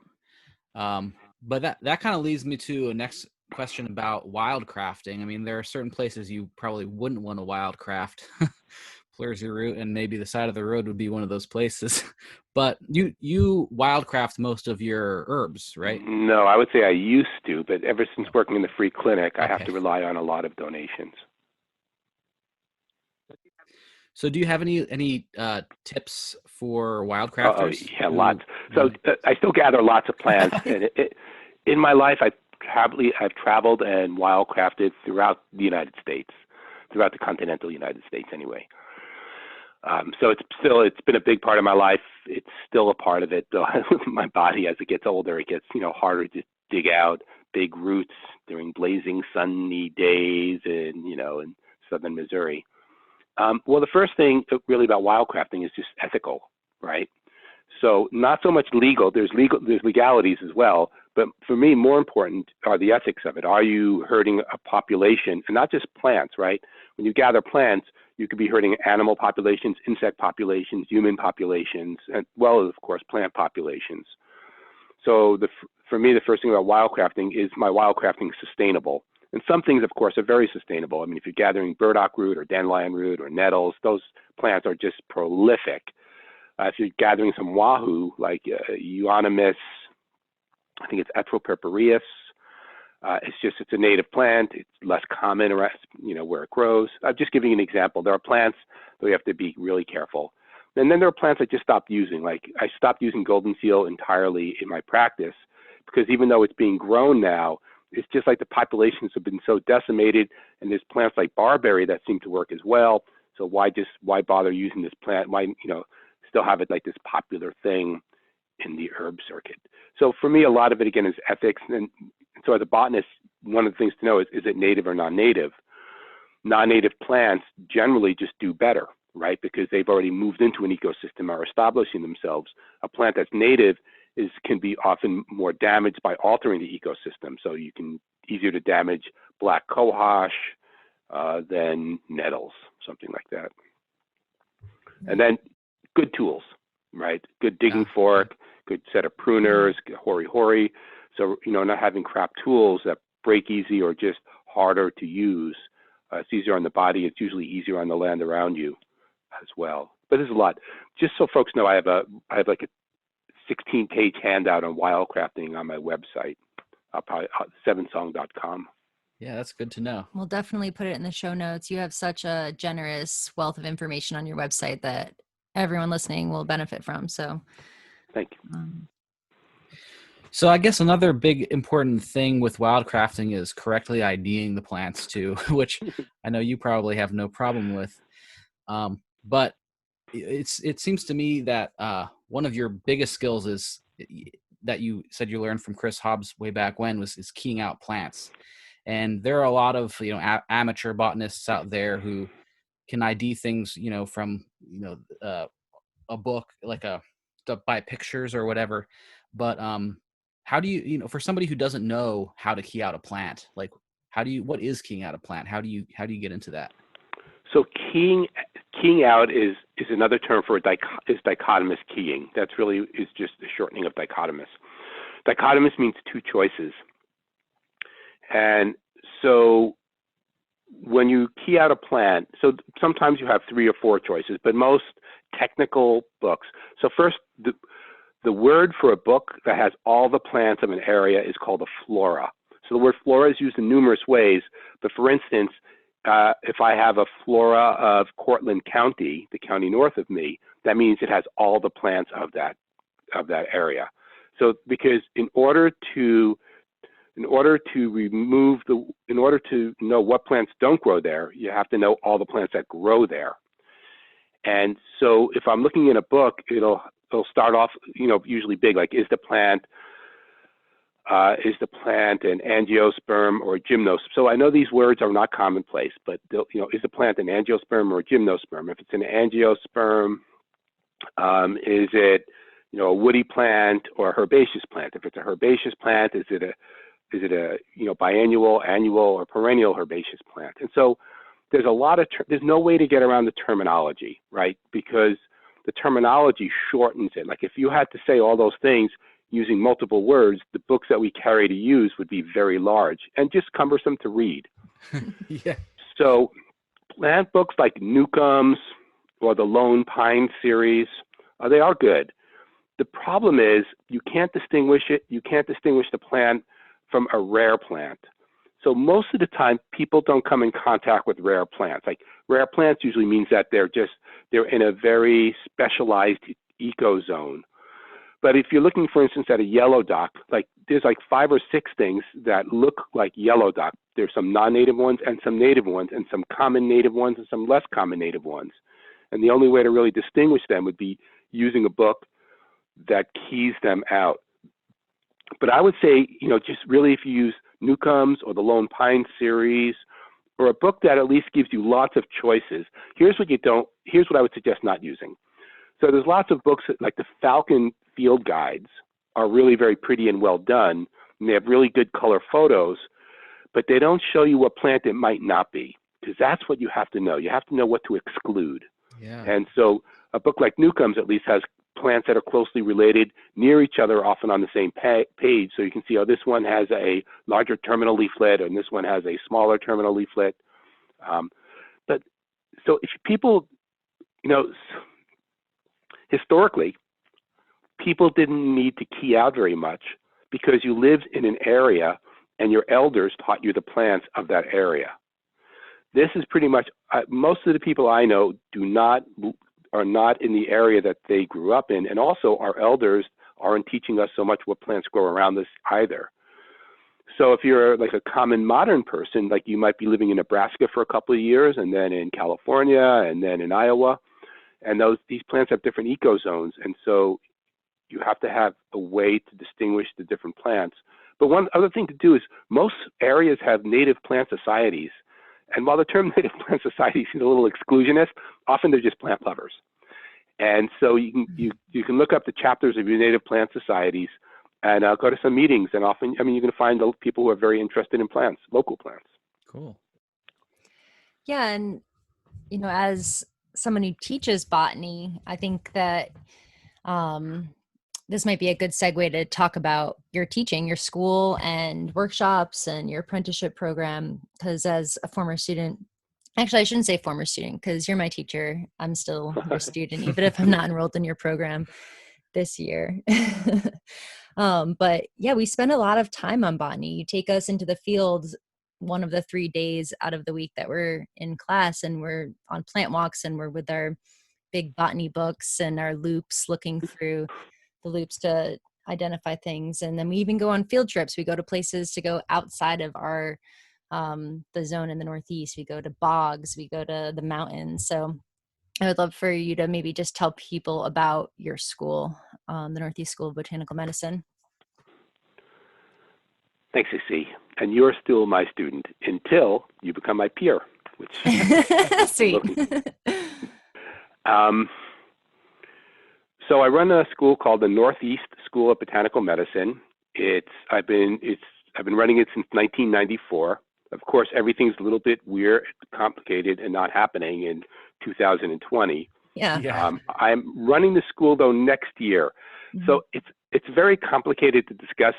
But that kind of leads me to a next question about wildcrafting. I mean, there are certain places you probably wouldn't want to wildcraft. Pleurisy root, and maybe the side of the road would be one of those places. But you wildcraft most of your herbs, right?
No, I would say I used to, but ever since working in the free clinic, I have to rely on a lot of donations.
So do you have any tips for
Oh,
wildcrafters?
yeah, lots. So I still gather lots of plants, and in my life, I've traveled and wildcrafted throughout the United States, throughout the continental United States, anyway. So it's been a big part of my life. It's still a part of it. Though my body, as it gets older, it gets harder to dig out big roots during blazing sunny days in southern Missouri. Well, the first thing really about wildcrafting is just ethical, right? So not so much legal. There's legalities as well, but for me, more important are the ethics of it. Are you hurting a population, and not just plants, right? When you gather plants, you could be hurting animal populations, insect populations, human populations, as well as, of course, plant populations. So for me, the first thing about wildcrafting is my wildcrafting sustainable. And some things, of course, are very sustainable. I mean, if you're gathering burdock root or dandelion root or nettles, those plants are just prolific. If you're gathering some wahoo, like Euonymus, I think it's Etroperpereus, it's a native plant. It's less common, where it grows. I'm just giving you an example. There are plants that we have to be really careful. And then there are plants I just stopped using. Like I stopped using golden seal entirely in my practice because even though it's being grown now, it's just like the populations have been so decimated, and there's plants like barberry that seem to work as well. So why bother using this plant? Why still have it like this popular thing in the herb circuit? So for me, a lot of it again is ethics. And so as a botanist, one of the things to know is it native or non-native? Non-native plants generally just do better, right? Because they've already moved into an ecosystem, are establishing themselves. A plant that's native can be often more damaged by altering the ecosystem. So you can easier to damage black cohosh than nettles, something like that. And then good tools, right? Good digging fork, good set of pruners, hori. So, not having crap tools that break easy or just harder to use. It's easier on the body. It's usually easier on the land around you as well. But there's a lot. Just so folks know, I have like a 16-page handout on wildcrafting on my website, probably 7song.com.
Yeah, that's good to know.
We'll definitely put it in the show notes. You have such a generous wealth of information on your website that everyone listening will benefit from. So
thank you.
So I guess another big important thing with wildcrafting is correctly IDing the plants too, which I know you probably have no problem with. But it seems to me that one of your biggest skills is that you said you learned from Chris Hobbs way back when is keying out plants. And there are a lot of amateur botanists out there who can ID things from a book, like by pictures or whatever. But how do you for somebody who doesn't know how to key out a plant, like what is keying out a plant? How do you get into that?
So keying out is another term for dichotomous keying. That's really is just a shortening of dichotomous. Dichotomous means two choices. And so when you key out a plant, so sometimes you have 3 or 4 choices, but most technical books. So first, the word for a book that has all the plants of an area is called a flora. So the word flora is used in numerous ways, but for instance, if I have a flora of Cortland County, the county north of me, that means it has all the plants of that area. So because in order to know what plants don't grow there, you have to know all the plants that grow there. And so if I'm looking in a book, it'll start off, usually big, like is the plant an angiosperm or a gymnosperm? So I know these words are not commonplace, but is the plant an angiosperm or a gymnosperm? If it's an angiosperm, is it a woody plant or a herbaceous plant? If it's a herbaceous plant, is it a biannual, annual, or perennial herbaceous plant? And so there's there's no way to get around the terminology, right? Because the terminology shortens it. Like if you had to say all those things using multiple words, the books that we carry to use would be very large and just cumbersome to read.
Yeah.
So plant books like Newcomb's or the Lone Pine series, they are good. The problem is you can't distinguish the plant from a rare plant. So most of the time, people don't come in contact with rare plants. Like rare plants usually means that they're in a very specialized ecozone. But if you're looking, for instance, at a yellow dock, like there's like 5 or 6 things that look like yellow dock. There's some non-native ones and some native ones and some common native ones and some less common native ones. And the only way to really distinguish them would be using a book that keys them out. But I would say, just really if you use Newcomb's or the Lone Pine series, or a book that at least gives you lots of choices. Here's what I would suggest not using. So there's lots of books like the Falcon Field Guides are really very pretty and well done, and they have really good color photos, but they don't show you what plant it might not be, because that's what you have to know. You have to know what to exclude.
Yeah.
And so a book like Newcomb's at least has plants that are closely related, near each other, often on the same page. So you can see, this one has a larger terminal leaflet, and this one has a smaller terminal leaflet. But so if people, historically, people didn't need to key out very much because you lived in an area and your elders taught you the plants of that area. This is pretty much, most of the people I know are not in the area that they grew up in, and also our elders aren't teaching us so much what plants grow around us either. So if you're like a common modern person, like you might be living in Nebraska for a couple of years, and then in California, and then in Iowa, and these plants have different ecozones, and so you have to have a way to distinguish the different plants. But one other thing to do is most areas have native plant societies. And while the term native plant society seems a little exclusionist, often they're just plant lovers. And so you can look up the chapters of your native plant societies and go to some meetings. And often, you're going to find people who are very interested in plants, local plants.
Cool.
Yeah. And, as someone who teaches botany, I think that this might be a good segue to talk about your teaching, your school and workshops and your apprenticeship program. Because as a former student, actually, I shouldn't say former student because you're my teacher. I'm still your student, even if I'm not enrolled in your program this year. But yeah, we spend a lot of time on botany. You take us into the fields one of the 3 days out of the week that we're in class, and we're on plant walks, and we're with our big botany books and our loops, looking through the loops to identify things. And then we even go on field trips. We go to places to go outside of our the zone in the Northeast. We go to bogs, we go to the mountains. So I would love for you to maybe just tell people about your school, the Northeast School of Botanical Medicine.
Thanks, AC. And you're still my student until you become my peer, which
Sweet.
So I run a school called the Northeast School of Botanical Medicine. I've been running it since 1994. Of course, everything's a little bit weird, complicated, and not happening in 2020.
Yeah.
I'm running the school though next year, so it's very complicated to discuss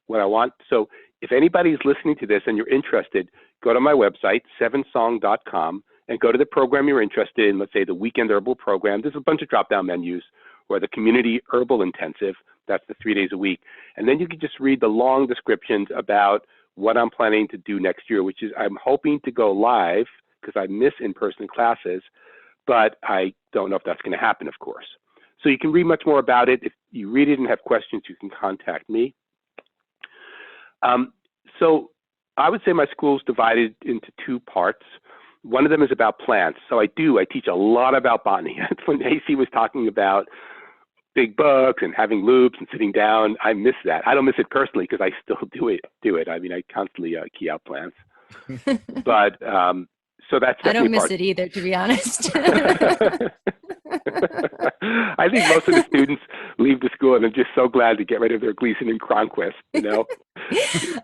what I want. So if anybody's listening to this and you're interested, go to my website 7song.com. and go to the program you're interested in, let's say the Weekend Herbal Program. There's a bunch of drop-down menus, or the Community Herbal Intensive, that's the 3 days a week. And then you can just read the long descriptions about what I'm planning to do next year, which is I'm hoping to go live, because I miss in-person classes, but I don't know if that's going to happen, of course. So you can read much more about it. If you read it and have questions, you can contact me. So I would say my school is divided into 2 parts. One of them is about plants. So I teach a lot about botany. When AC was talking about big books and having loops and sitting down, I miss that. I don't miss it personally because I still do it. I constantly key out plants. But so that's definitely
I don't miss it either, to be honest.
I think most of the students leave the school and are just so glad to get rid of their Gleason and Cronquist,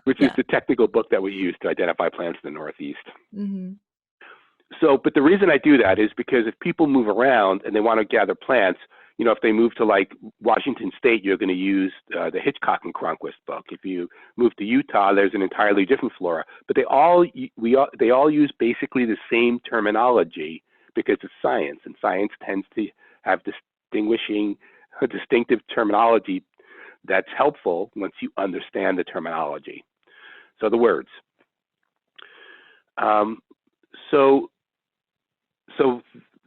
which is the technical book that we use to identify plants in the Northeast.
Mm-hmm.
So, but the reason I do that is because if people move around and they want to gather plants, if they move to like Washington State, you're going to use the Hitchcock and Cronquist book. If you move to Utah, there's an entirely different flora. But they all use basically the same terminology because it's science, and science tends to have distinctive terminology that's helpful once you understand the terminology. So the words. So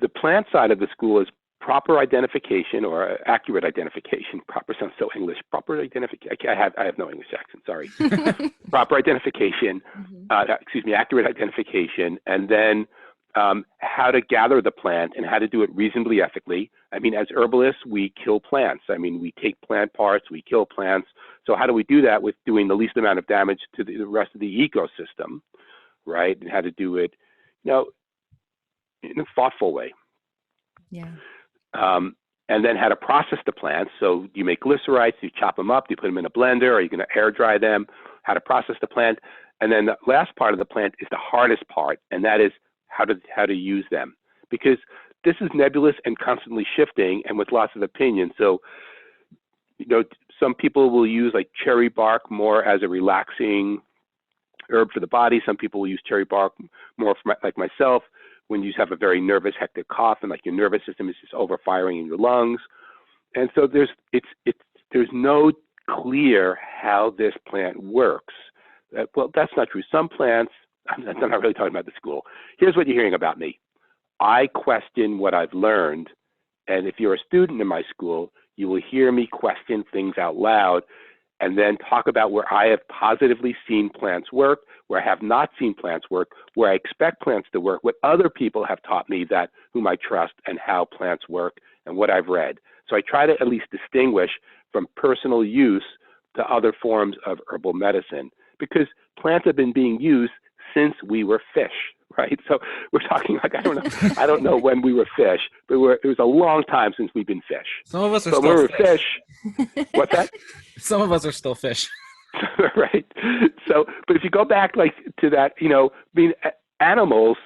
the plant side of the school is proper identification or accurate identification. Proper sounds so English. Proper identification. I have no English accent. Sorry. Proper identification. Accurate identification, and then how to gather the plant and how to do it reasonably ethically. I mean, as herbalists, we kill plants. I mean, we take plant parts, we kill plants. So how do we do that with doing the least amount of damage to the rest of the ecosystem, right? And how to do it, in a thoughtful way.
Yeah.
And then how to process the plants. So you make glycerites, you chop them up, you put them in a blender, or you're going to air dry them, how to process the plant. And then the last part of the plant is the hardest part, and that is how to use them. Because this is nebulous and constantly shifting and with lots of opinions. So, some people will use like cherry bark more as a relaxing herb for the body. Some people will use cherry bark more for like myself, when you have a very nervous, hectic cough and like your nervous system is just overfiring in your lungs. And so there's no clear how this plant works. Well, that's not true. Some plants, I'm not really talking about the school. Here's what you're hearing about me. I question what I've learned. And if you're a student in my school, you will hear me question things out loud and then talk about where I have positively seen plants work, where I have not seen plants work, where I expect plants to work, what other people have taught me whom I trust, and how plants work and what I've read. So I try to at least distinguish from personal use to other forms of herbal medicine, because plants have been being used since we were fish, right? So we're talking like, I don't know when we were fish, but it was a long time since we've been fish.
Some of us are
but
still
when we were
fish.
What's that?
Some of us are still fish.
Right. So, but if you go back like to that, animals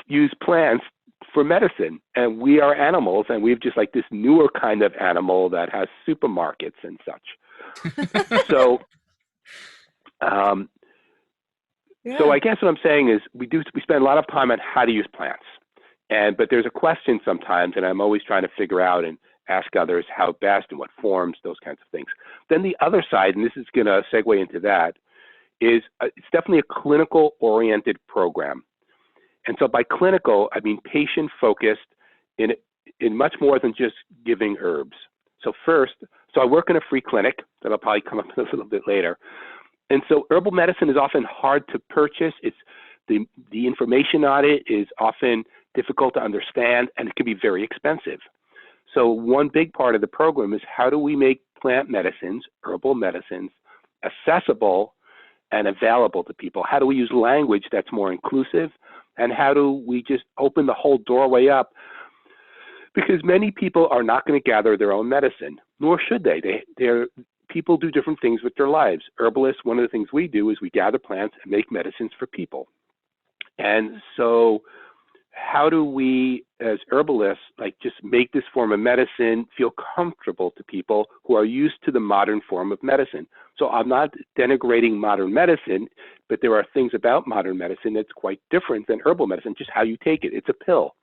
use plants for medicine, and we are animals, and we've just like this newer kind of animal that has supermarkets and such. So, So I guess what I'm saying is we spend a lot of time on how to use plants, but there's a question sometimes, and I'm always trying to figure out and ask others how best and what forms, those kinds of things. Then the other side, and this is going to segue into that, is it's definitely a clinical-oriented program. And so by clinical, I mean patient-focused in much more than just giving herbs. So I work in a free clinic, that'll probably come up a little bit later. And so herbal medicine is often hard to purchase. It's the information on it is often difficult to understand, and it can be very expensive. So one big part of the program is how do we make plant medicines, herbal medicines, accessible and available to people? How do we use language that's more inclusive? And how do we just open the whole doorway up? Because many people are not going to gather their own medicine, nor should they. People do different things with their lives. Herbalists, one of the things we do is we gather plants and make medicines for people. And so how do we, as herbalists, like just make this form of medicine feel comfortable to people who are used to the modern form of medicine? So I'm not denigrating modern medicine, but there are things about modern medicine that's quite different than herbal medicine, just how you take it. It's a pill.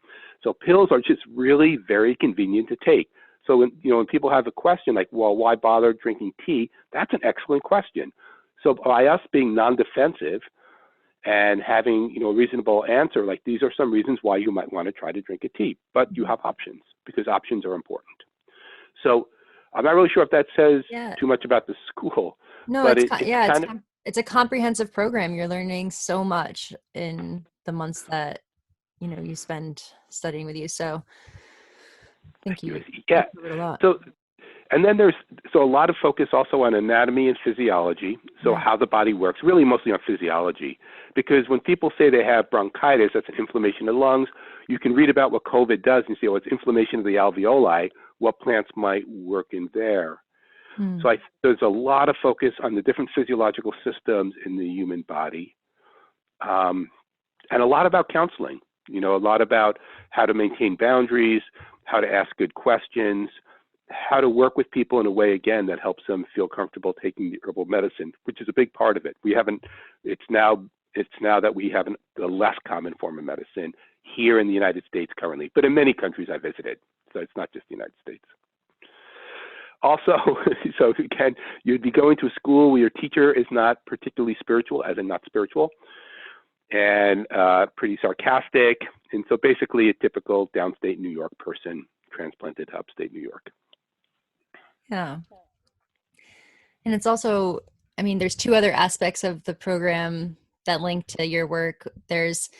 So pills are just really very convenient to take. So when people have a question like, well, why bother drinking tea? That's an excellent question. So by us being non-defensive and having a reasonable answer, like these are some reasons why you might want to try to drink a tea, but you have options because options are important. So I'm not really sure if that says too much about the school.
No,
but
it's a comprehensive program. You're learning so much in the months that you spend studying with you. So thank you.
Yeah.
You covered a lot.
And then there's a lot of focus also on anatomy and physiology, so how the body works, really mostly on physiology. Because when people say they have bronchitis, that's an inflammation of the lungs, you can read about what COVID does and say, it's inflammation of the alveoli, what plants might work in there. So there's a lot of focus on the different physiological systems in the human body, and a lot about counseling, a lot about how to maintain boundaries, how to ask good questions, how to work with people in a way, again, that helps them feel comfortable taking the herbal medicine, which is a big part of it. It's now that we have a less common form of medicine here in the United States currently, but in many countries I visited. So it's not just the United States. Also, so again, you'd be going to a school where your teacher is not particularly spiritual, as in not spiritual. and pretty sarcastic. And so basically a typical downstate New York person transplanted to upstate New York.
Yeah. And it's also, I mean, there's two other aspects of the program that link to your work. There's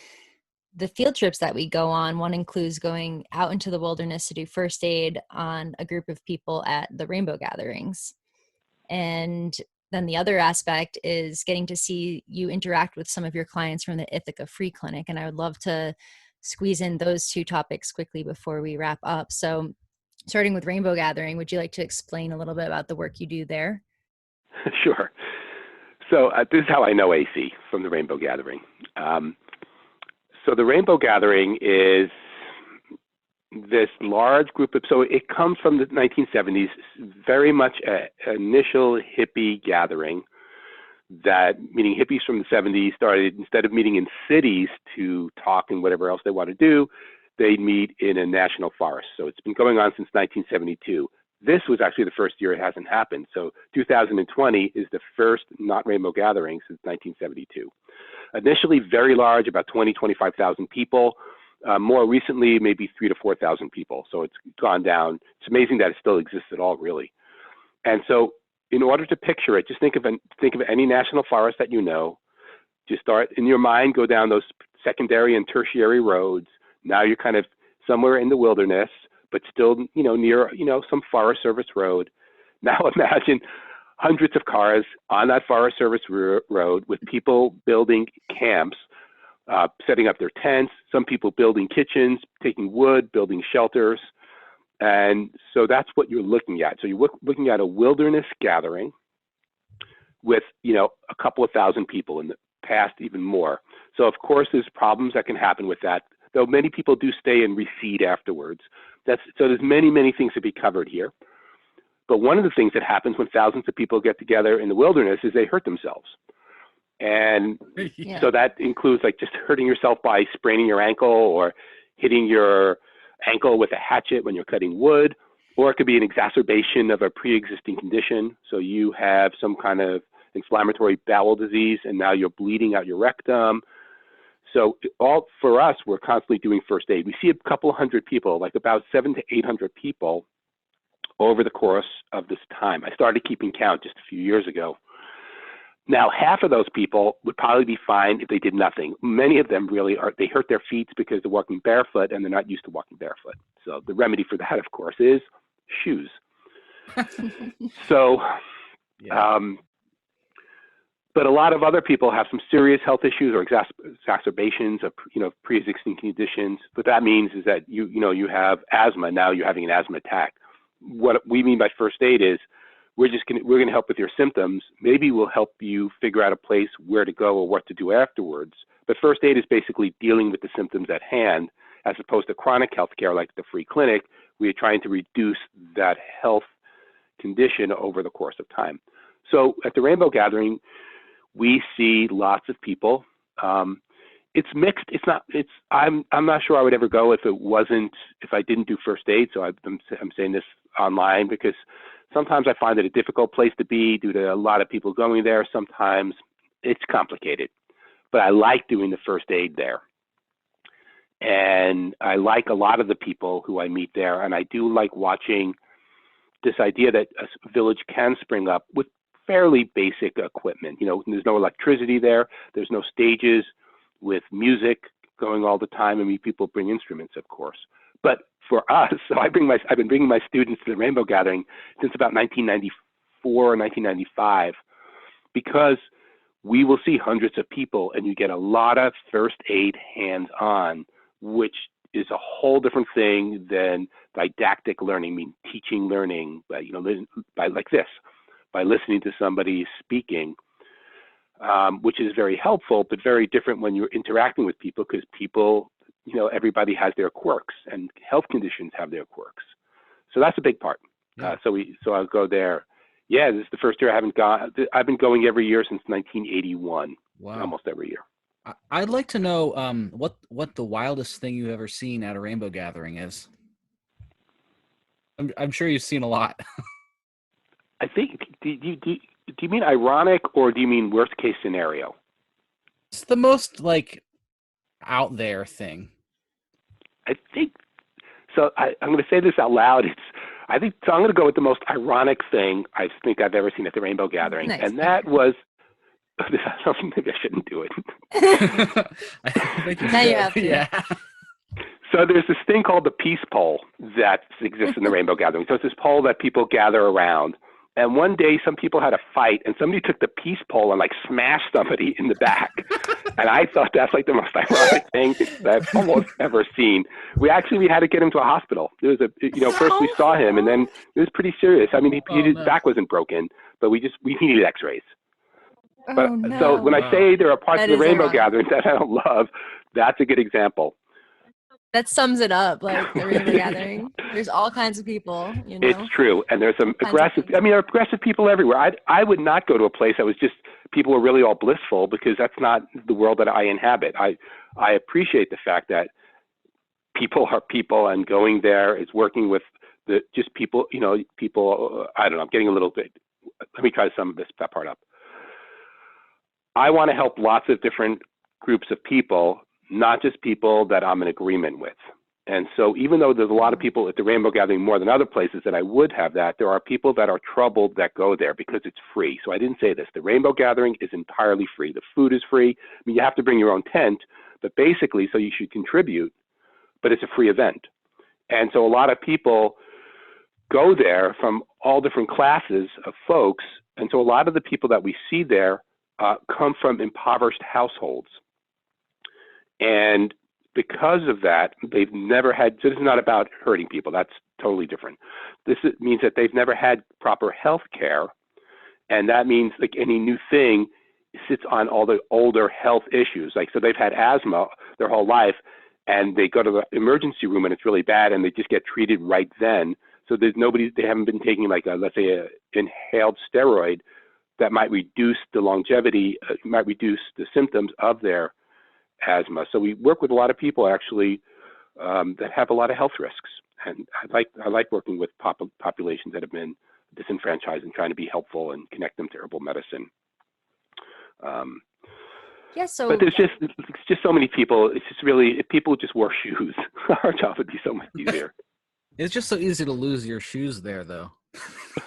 the field trips that we go on. One includes going out into the wilderness to do first aid on a group of people at the rainbow gatherings. And then the other aspect is getting to see you interact with some of your clients from the Ithaca Free Clinic. And I would love to squeeze in those two topics quickly before we wrap up. So starting with rainbow gathering, would you like to explain a little bit about the work you do there?
Sure. So this is how I know AC, from the Rainbow Gathering. So the Rainbow Gathering is this large group of, so it comes from the 1970s, very much an initial hippie gathering, that meaning hippies from the 70s started, instead of meeting in cities to talk and whatever else they want to do, they meet in a national forest. So it's been going on since 1972. This was actually the first year it hasn't happened. So 2020 is the first not rainbow gathering since 1972. Initially very large, about 20, 25,000 people. More recently, maybe 3,000 to 4,000 people. So it's gone down. It's amazing that it still exists at all, really. And so in order to picture it, just think of any national forest that you know. Just start in your mind, go down those secondary and tertiary roads. Now you're kind of somewhere in the wilderness, but still, near, some Forest Service road. Now imagine hundreds of cars on that Forest Service road with people building camps, setting up their tents, some people building kitchens, taking wood, building shelters. And so that's what you're looking at. So you're looking at a wilderness gathering with, a couple of thousand people, in the past even more. So of course there's problems that can happen with that, though many people do stay and recede afterwards. So there's many, many things to be covered here. But one of the things that happens when thousands of people get together in the wilderness is they hurt themselves. And so that includes like just hurting yourself by spraining your ankle or hitting your ankle with a hatchet when you're cutting wood, or it could be an exacerbation of a pre-existing condition. So you have some kind of inflammatory bowel disease and now you're bleeding out your rectum. So for us, we're constantly doing first aid. We see a couple hundred people, like about 700 to 800 people over the course of this time. I started keeping count just a few years ago. Now, half of those people would probably be fine if they did nothing. Many of them really they hurt their feet because they're walking barefoot and they're not used to walking barefoot. So the remedy for that, of course, is shoes. So, but a lot of other people have some serious health issues or exacerbations of, pre-existing conditions. What that means is that you have asthma. Now you're having an asthma attack. What we mean by first aid is we're going to help with your symptoms. Maybe we'll help you figure out a place where to go or what to do afterwards. But first aid is basically dealing with the symptoms at hand, as opposed to chronic health care like the free clinic. We are trying to reduce that health condition over the course of time. So at the Rainbow Gathering, we see lots of people. It's mixed. I'm not sure I would ever go if I didn't do first aid. So I'm saying this online because sometimes I find it a difficult place to be due to a lot of people going there. Sometimes it's complicated, but I like doing the first aid there. And I like a lot of the people who I meet there. And I do like watching this idea that a village can spring up with fairly basic equipment. There's no electricity there. There's no stages with music going all the time. I mean, people bring instruments, of course. But for us, so I've been bringing my students to the Rainbow Gathering since about 1994 or 1995, because we will see hundreds of people and you get a lot of first aid hands-on, which is a whole different thing than didactic learning, I mean teaching learning, by like this, by listening to somebody speaking, which is very helpful, but very different when you're interacting with people, because people, everybody has their quirks and health conditions have their quirks. So that's a big part.
Yeah.
So I'll go there. Yeah, this is the first year I haven't gone. I've been going every year since 1981.
Wow.
Almost every year.
I'd like to know what the wildest thing you've ever seen at a rainbow gathering is. I'm sure you've seen a lot.
I think, do you mean ironic or do you mean worst case scenario?
It's the most like out there thing.
I think so. I'm going to say this out loud. I think so. I'm going to go with the most ironic thing I think I've ever seen at the Rainbow Gathering,
Nice.
and that was. Maybe I shouldn't do it.
I think
Now you have to.
Yeah.
So there's this thing called the peace pole that exists in the Rainbow Gathering. So it's this pole that people gather around. And one day some people had a fight and somebody took the peace pole and like smashed somebody in the back. And I thought that's like the most ironic thing that I've almost ever seen. We had to get him to a hospital. There was first we saw him and then it was pretty serious. I mean, his back wasn't broken, but we needed x-rays. But
no.
so when I say there are parts
That
of the
is
Rainbow
ironic.
Gathering that I don't love, that's a good example.
That sums it up, like the Rainbow Gathering. There's all kinds of people, you know.
It's true, and there's some aggressive. I mean, there are aggressive people everywhere. I would not go to a place that was just people were really all blissful because that's not the world that I inhabit. I appreciate the fact that people are people, and going there is working with just people. People. I don't know. I'm getting a little bit. Let me try to sum that part up. I want to help lots of different groups of people, not just people that I'm in agreement with. And so even though there's a lot of people at the Rainbow Gathering more than other places that I would have that, there are people that are troubled that go there because it's free. So I didn't say this. The Rainbow Gathering is entirely free. The food is free. I mean, you have to bring your own tent, but basically, so you should contribute, but it's a free event. And so a lot of people go there from all different classes of folks. And so a lot of the people that we see there come from impoverished households. And because of that, they've never had, so this is not about hurting people, that's totally different. This means that they've never had proper health care. And that means like any new thing sits on all the older health issues. Like, so they've had asthma their whole life and they go to the emergency room and it's really bad and they just get treated right then. So they haven't been taking like let's say an inhaled steroid that might reduce the longevity, might reduce the symptoms of their asthma. So we work with a lot of people actually that have a lot of health risks. And I like working with populations that have been disenfranchised and trying to be helpful and connect them to herbal medicine. But there's just so many people. It's just really, if people just wore shoes, our job would be so much easier.
It's just so easy to lose your shoes there, though.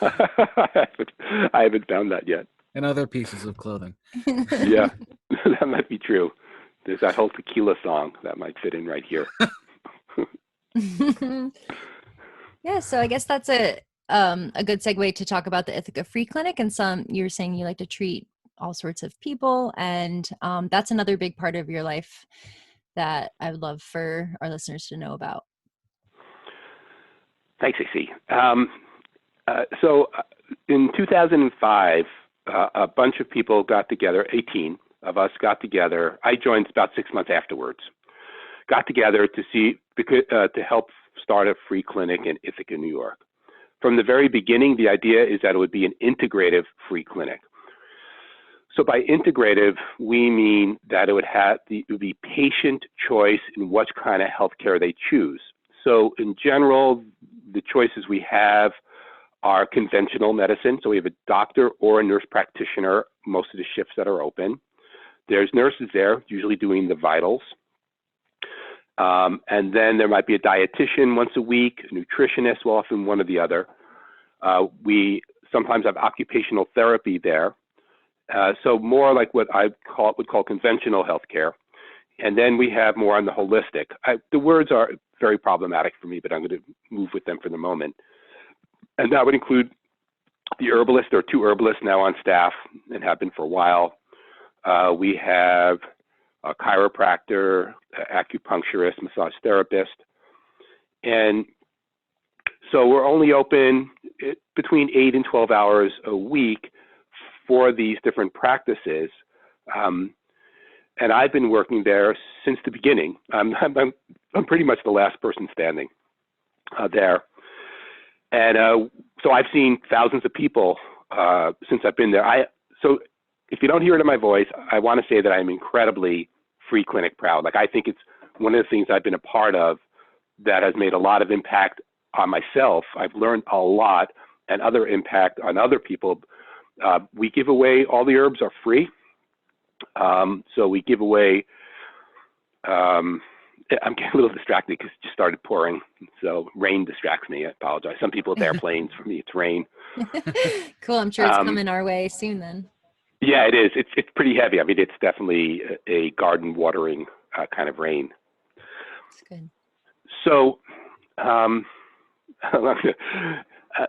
I haven't found that yet.
And other pieces of clothing.
Yeah, that might be true. There's that whole tequila song that might fit in right here.
Yeah, so I guess that's a good segue to talk about the Ithaca Free Clinic. And you were saying you like to treat all sorts of people, and that's another big part of your life that I would love for our listeners to know about.
Thanks, AC. So in 2005, a bunch of people got together, 18 of us got together. I joined about 6 months afterwards. Got together to help start a free clinic in Ithaca, New York. From the very beginning, the idea is that it would be an integrative free clinic. So by integrative, we mean that it would be patient choice in what kind of healthcare they choose. So in general, the choices we have are conventional medicine. So we have a doctor or a nurse practitioner, most of the shifts that are open. There's nurses there, usually doing the vitals. And then there might be a dietitian once a week, a nutritionist, well, often one or the other. We sometimes have occupational therapy there. So more like what I would call conventional healthcare. And then we have more on the holistic. The words are very problematic for me, but I'm going to move with them for the moment. And that would include the herbalist. There are 2 herbalists now on staff and have been for a while. We have a chiropractor, acupuncturist, massage therapist. And so we're only open between 8 and 12 hours a week for these different practices. And I've been working there since the beginning. I'm pretty much the last person standing there. And so I've seen thousands of people since I've been there. So if you don't hear it in my voice, I want to say that I'm incredibly free clinic proud. Like, I think it's one of the things I've been a part of that has made a lot of impact on myself. I've learned a lot, and other impact on other people. We give away, all the herbs are free. So we give away, I'm getting a little distracted because it just started pouring. So rain distracts me. I apologize. Some people, it's airplanes. For me, it's rain.
Cool. I'm sure it's coming our way soon then.
Yeah, it is. It's pretty heavy. I mean, it's definitely a garden watering kind of rain.
That's good.
So,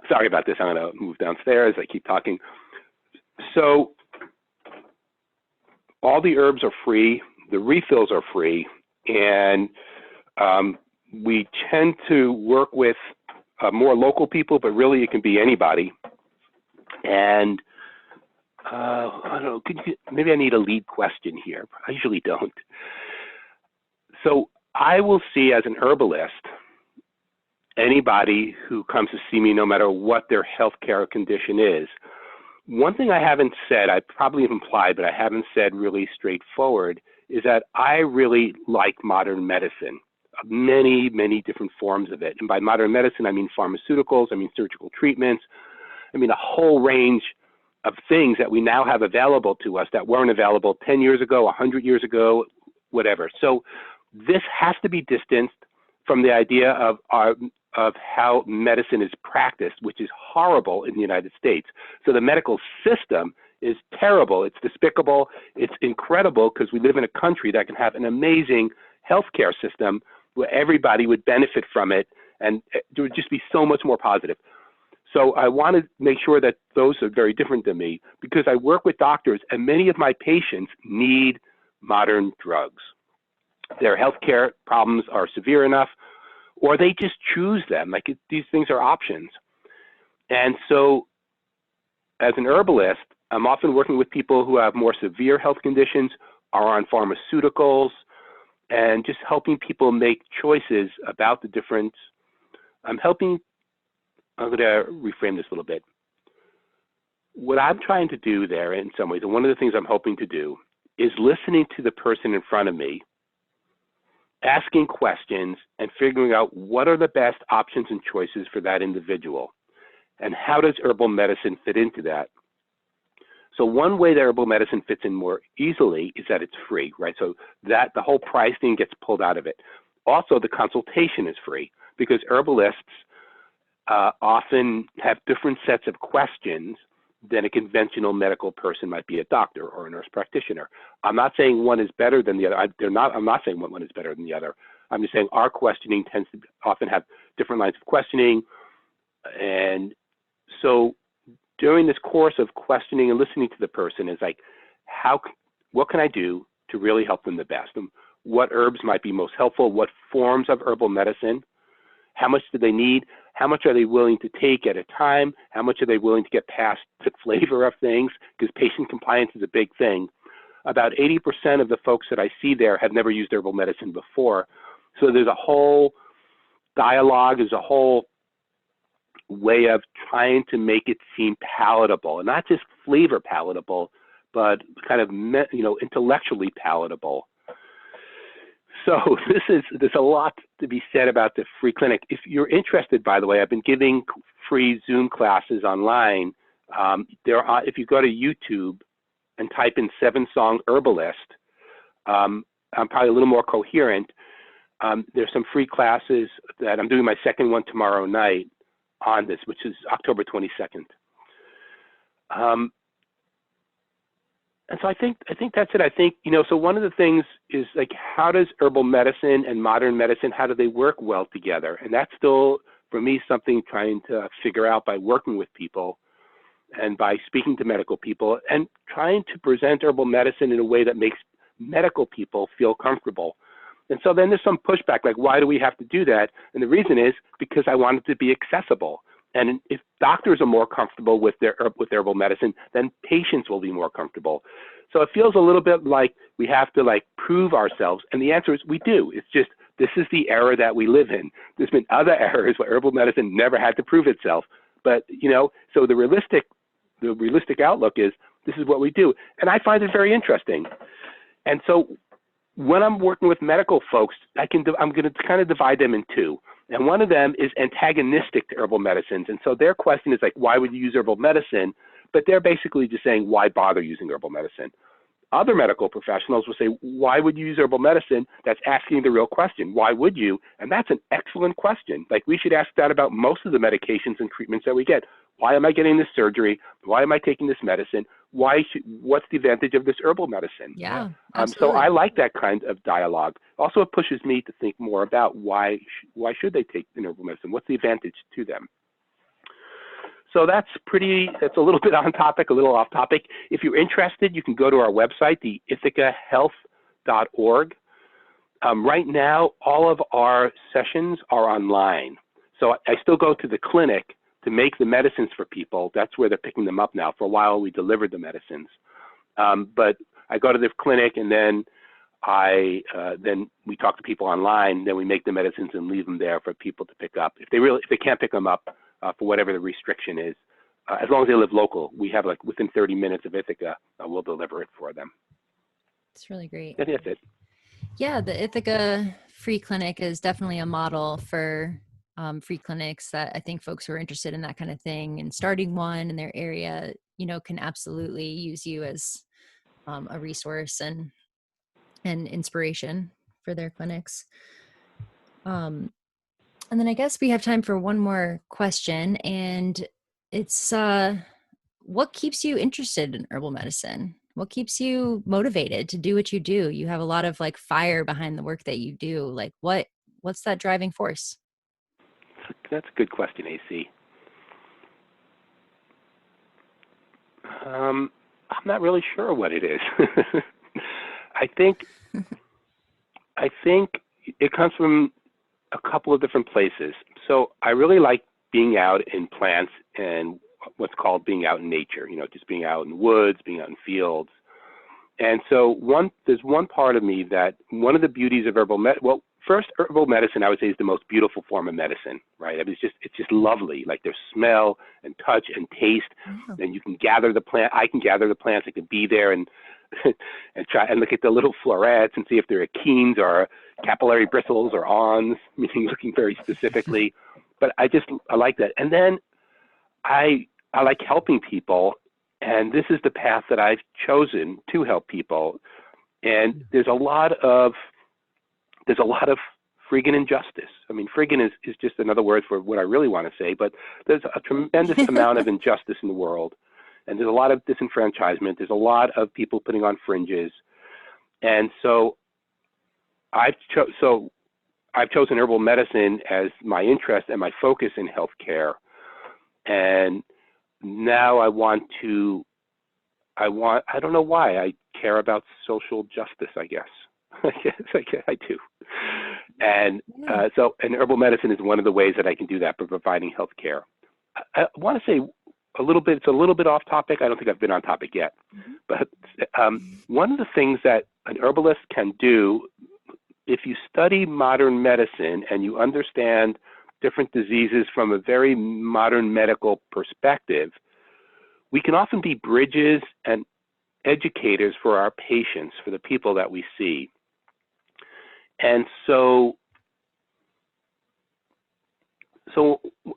sorry about this. I'm going to move downstairs. I keep talking. So, all the herbs are free. The refills are free. And we tend to work with more local people, but really it can be anybody. And I don't know, maybe I need a lead question here. I usually don't. So I will see as an herbalist anybody who comes to see me, no matter what their healthcare condition is. One thing I haven't said, I probably have implied, but I haven't said really straightforward, is that I really like modern medicine, many, many different forms of it. And by modern medicine, I mean pharmaceuticals, I mean surgical treatments, I mean a whole range of things that we now have available to us that weren't available 10 years ago, 100 years ago, whatever. So this has to be distanced from the idea of how medicine is practiced, which is horrible in the United States. So the medical system is terrible. It's despicable. It's incredible because we live in a country that can have an amazing healthcare system where everybody would benefit from it, and it would just be so much more positive. So I want to make sure that those are very different than me, because I work with doctors and many of my patients need modern drugs. Their healthcare problems are severe enough, or they just choose them. Like these things are options. And so as an herbalist, I'm often working with people who have more severe health conditions, are on pharmaceuticals, and just helping people make choices about the difference. I'm going to reframe this a little bit. What I'm trying to do there in some ways, and one of the things I'm hoping to do, is listening to the person in front of me, asking questions and figuring out what are the best options and choices for that individual, and how does herbal medicine fit into that. So one way that herbal medicine fits in more easily is that it's free, right? So that the whole price thing gets pulled out of it. Also, the consultation is free, because herbalists often have different sets of questions than a conventional medical person might be, a doctor or a nurse practitioner. I'm not saying one is better than the other. I'm not saying one is better than the other. I'm just saying our questioning tends to often have different lines of questioning. And so during this course of questioning and listening to the person is like, what can I do to really help them the best? And what herbs might be most helpful? What forms of herbal medicine? How much do they need? How much are they willing to take at a time? How much are they willing to get past the flavor of things? Because patient compliance is a big thing. About 80% of the folks that I see there have never used herbal medicine before. So there's a whole dialogue, there's a whole way of trying to make it seem palatable, and not just flavor palatable, but kind of intellectually palatable. So there's a lot to be said about the free clinic. If you're interested, by the way, I've been giving free Zoom classes online. If you go to YouTube and type in 7-Song Herbalist, I'm probably a little more coherent. There's some free classes that I'm doing my second one tomorrow night on this, which is October 22nd. And so I think that's it. I think, so one of the things is like, how does herbal medicine and modern medicine, how do they work well together? And that's still, for me, something trying to figure out by working with people and by speaking to medical people and trying to present herbal medicine in a way that makes medical people feel comfortable. And so then there's some pushback, like, why do we have to do that? And the reason is because I want it to be accessible. And if doctors are more comfortable with herbal medicine, then patients will be more comfortable. So it feels a little bit like we have to prove ourselves. And the answer is we do. It's just, this is the era that we live in. There's been other eras where herbal medicine never had to prove itself. But, so the realistic outlook is, this is what we do. And I find it very interesting. And so when I'm working with medical folks, I'm going to kind of divide them in two. And one of them is antagonistic to herbal medicines. And so their question is like, why would you use herbal medicine? But they're basically just saying, why bother using herbal medicine? Other medical professionals will say, why would you use herbal medicine? That's asking the real question. Why would you? And that's an excellent question. Like, we should ask that about most of the medications and treatments that we get. Why am I getting this surgery? Why am I taking this medicine? What's the advantage of this herbal medicine?
Yeah,
So
absolutely.
I like that kind of dialogue. Also, it pushes me to think more about why should they take an herbal medicine? What's the advantage to them? So that's a little bit on topic, a little off topic. If you're interested, you can go to our website, the ithacahealth.org. Right now, all of our sessions are online. So I still go to the clinic to make the medicines for people. That's where they're picking them up now. For a while, we delivered the medicines. But I go to the clinic, and then then we talk to people online. Then we make the medicines and leave them there for people to pick up. If they can't pick them up for whatever the restriction is, as long as they live local, we have like within 30 minutes of Ithaca, we'll deliver it for them.
It's really great.
And that's it.
Yeah, the Ithaca Free Clinic is definitely a model for free clinics that I think folks who are interested in that kind of thing and starting one in their area, can absolutely use you as a resource and inspiration for their clinics. And then I guess we have time for one more question, and it's what keeps you interested in herbal medicine? What keeps you motivated to do what you do? You have a lot of like fire behind the work that you do. Like what's that driving force?
That's a good question, AC. I'm not really sure what it is. I think it comes from a couple of different places. So I really like being out in plants and what's called being out in nature, just being out in the woods, being out in fields. And so there's one part of me that one of the beauties of herbal medicine, I would say, is the most beautiful form of medicine, right? I mean, it's just lovely. Like, there's smell and touch and taste, and you can gather the plant. I can gather the plants. I can be there and try and look at the little florets and see if there are achenes or capillary bristles or awns, meaning looking very specifically. But I like that. And then I like helping people, and this is the path that I've chosen to help people. And there's a lot of friggin' injustice. I mean, friggin' is just another word for what I really want to say, but there's a tremendous amount of injustice in the world. And there's a lot of disenfranchisement. There's a lot of people putting on fringes. And so I've chosen herbal medicine as my interest and my focus in healthcare. And now I don't know why, I care about social justice, I guess. I do. And and herbal medicine is one of the ways that I can do that by providing healthcare. I want to say it's a little bit off topic. I don't think I've been on topic yet. But one of the things that an herbalist can do, if you study modern medicine and you understand different diseases from a very modern medical perspective, we can often be bridges and educators for our patients, for the people that we see. And so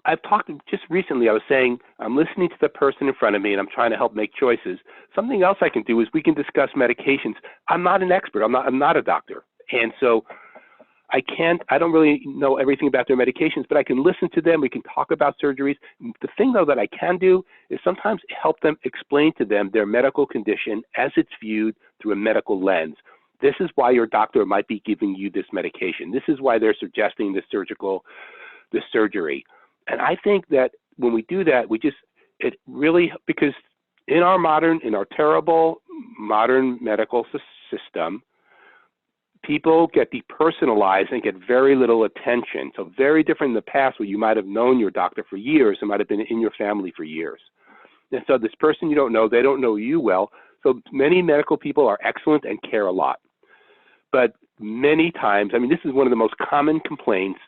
I've talked just recently, I was saying, I'm listening to the person in front of me and I'm trying to help make choices. Something else I can do is we can discuss medications. I'm not an expert. I'm not a doctor. And so I don't really know everything about their medications, but I can listen to them. We can talk about surgeries. The thing, though, that I can do is sometimes help them explain to them their medical condition as it's viewed through a medical lens. This is why your doctor might be giving you this medication. This is why they're suggesting the surgery. And I think that when we do that, because in our terrible modern medical system, people get depersonalized and get very little attention. So very different in the past, where you might have known your doctor for years and might have been in your family for years. And so this person you don't know, they don't know you well. So many medical people are excellent and care a lot. But many times, I mean, this is one of the most common complaints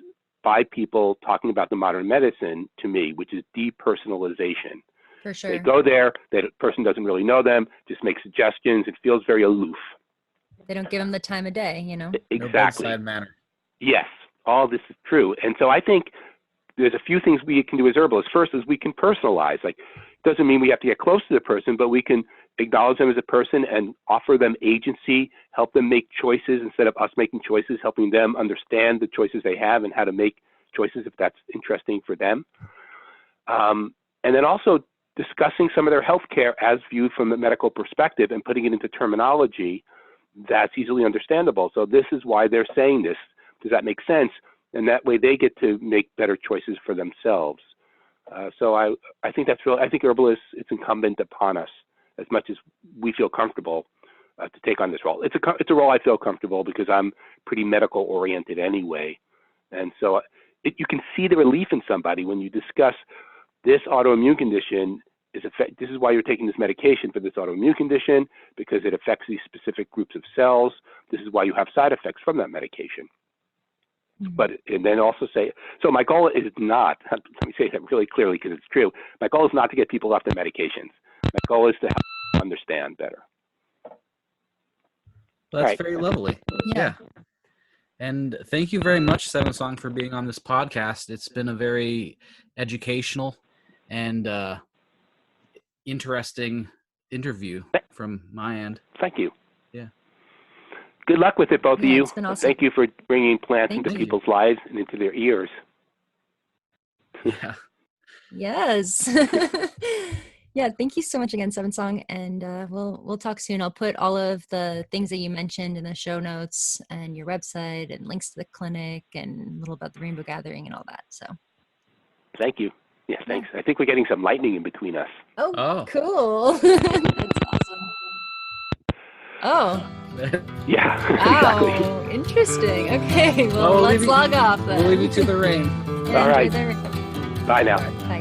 by people talking about the modern medicine to me, which is depersonalization.
For sure.
They go there, that person doesn't really know them, just make suggestions. It feels very aloof.
They don't give them the time of day,
Exactly.
No bedside manner.
Yes, all this is true. And so I think there's a few things we can do as herbalists. First is we can personalize. Like, doesn't mean we have to get close to the person, but we can acknowledge them as a person and offer them agency, help them make choices instead of us making choices, helping them understand the choices they have and how to make choices if that's interesting for them. And then also discussing some of their health care as viewed from the medical perspective and putting it into terminology that's easily understandable. So this is why they're saying this. Does that make sense? And that way they get to make better choices for themselves. So I think that's real. I think herbalists, it's incumbent upon us, as much as we feel comfortable, to take on this role. It's a role I feel comfortable because I'm pretty medical oriented anyway. And so you can see the relief in somebody when you discuss this autoimmune condition. This is why you're taking this medication for this autoimmune condition, because it affects these specific groups of cells. This is why you have side effects from that medication. But, and then also say, so my goal is not, let me say that really clearly because it's true, my goal is not to get people off their medications. My goal is to help them understand better.
Well, that's very lovely.
Yeah.
And thank you very much, Seven Song, for being on this podcast. It's been a very educational and interesting interview from my end.
Thank you.
Yeah.
Good luck with it, both of you.
It's been awesome.
Thank you for bringing plants
Thank
into
you.
people's lives and into their ears.
Yeah.
Yes. Yeah, thank you so much again, Seven Song, and we'll talk soon. I'll put all of the things that you mentioned in the show notes and your website and links to the clinic and a little about the Rainbow Gathering and all that. So
Thank you. Yes, thanks. I think we're getting some lightning in between us.
Oh. Cool. That's awesome. Oh.
Yeah,
Wow.
exactly.
Interesting. Okay, well, let's log off then.
We'll leave you to the rain.
Yeah,
All right.
enjoy the rain.
Bye now.
Bye.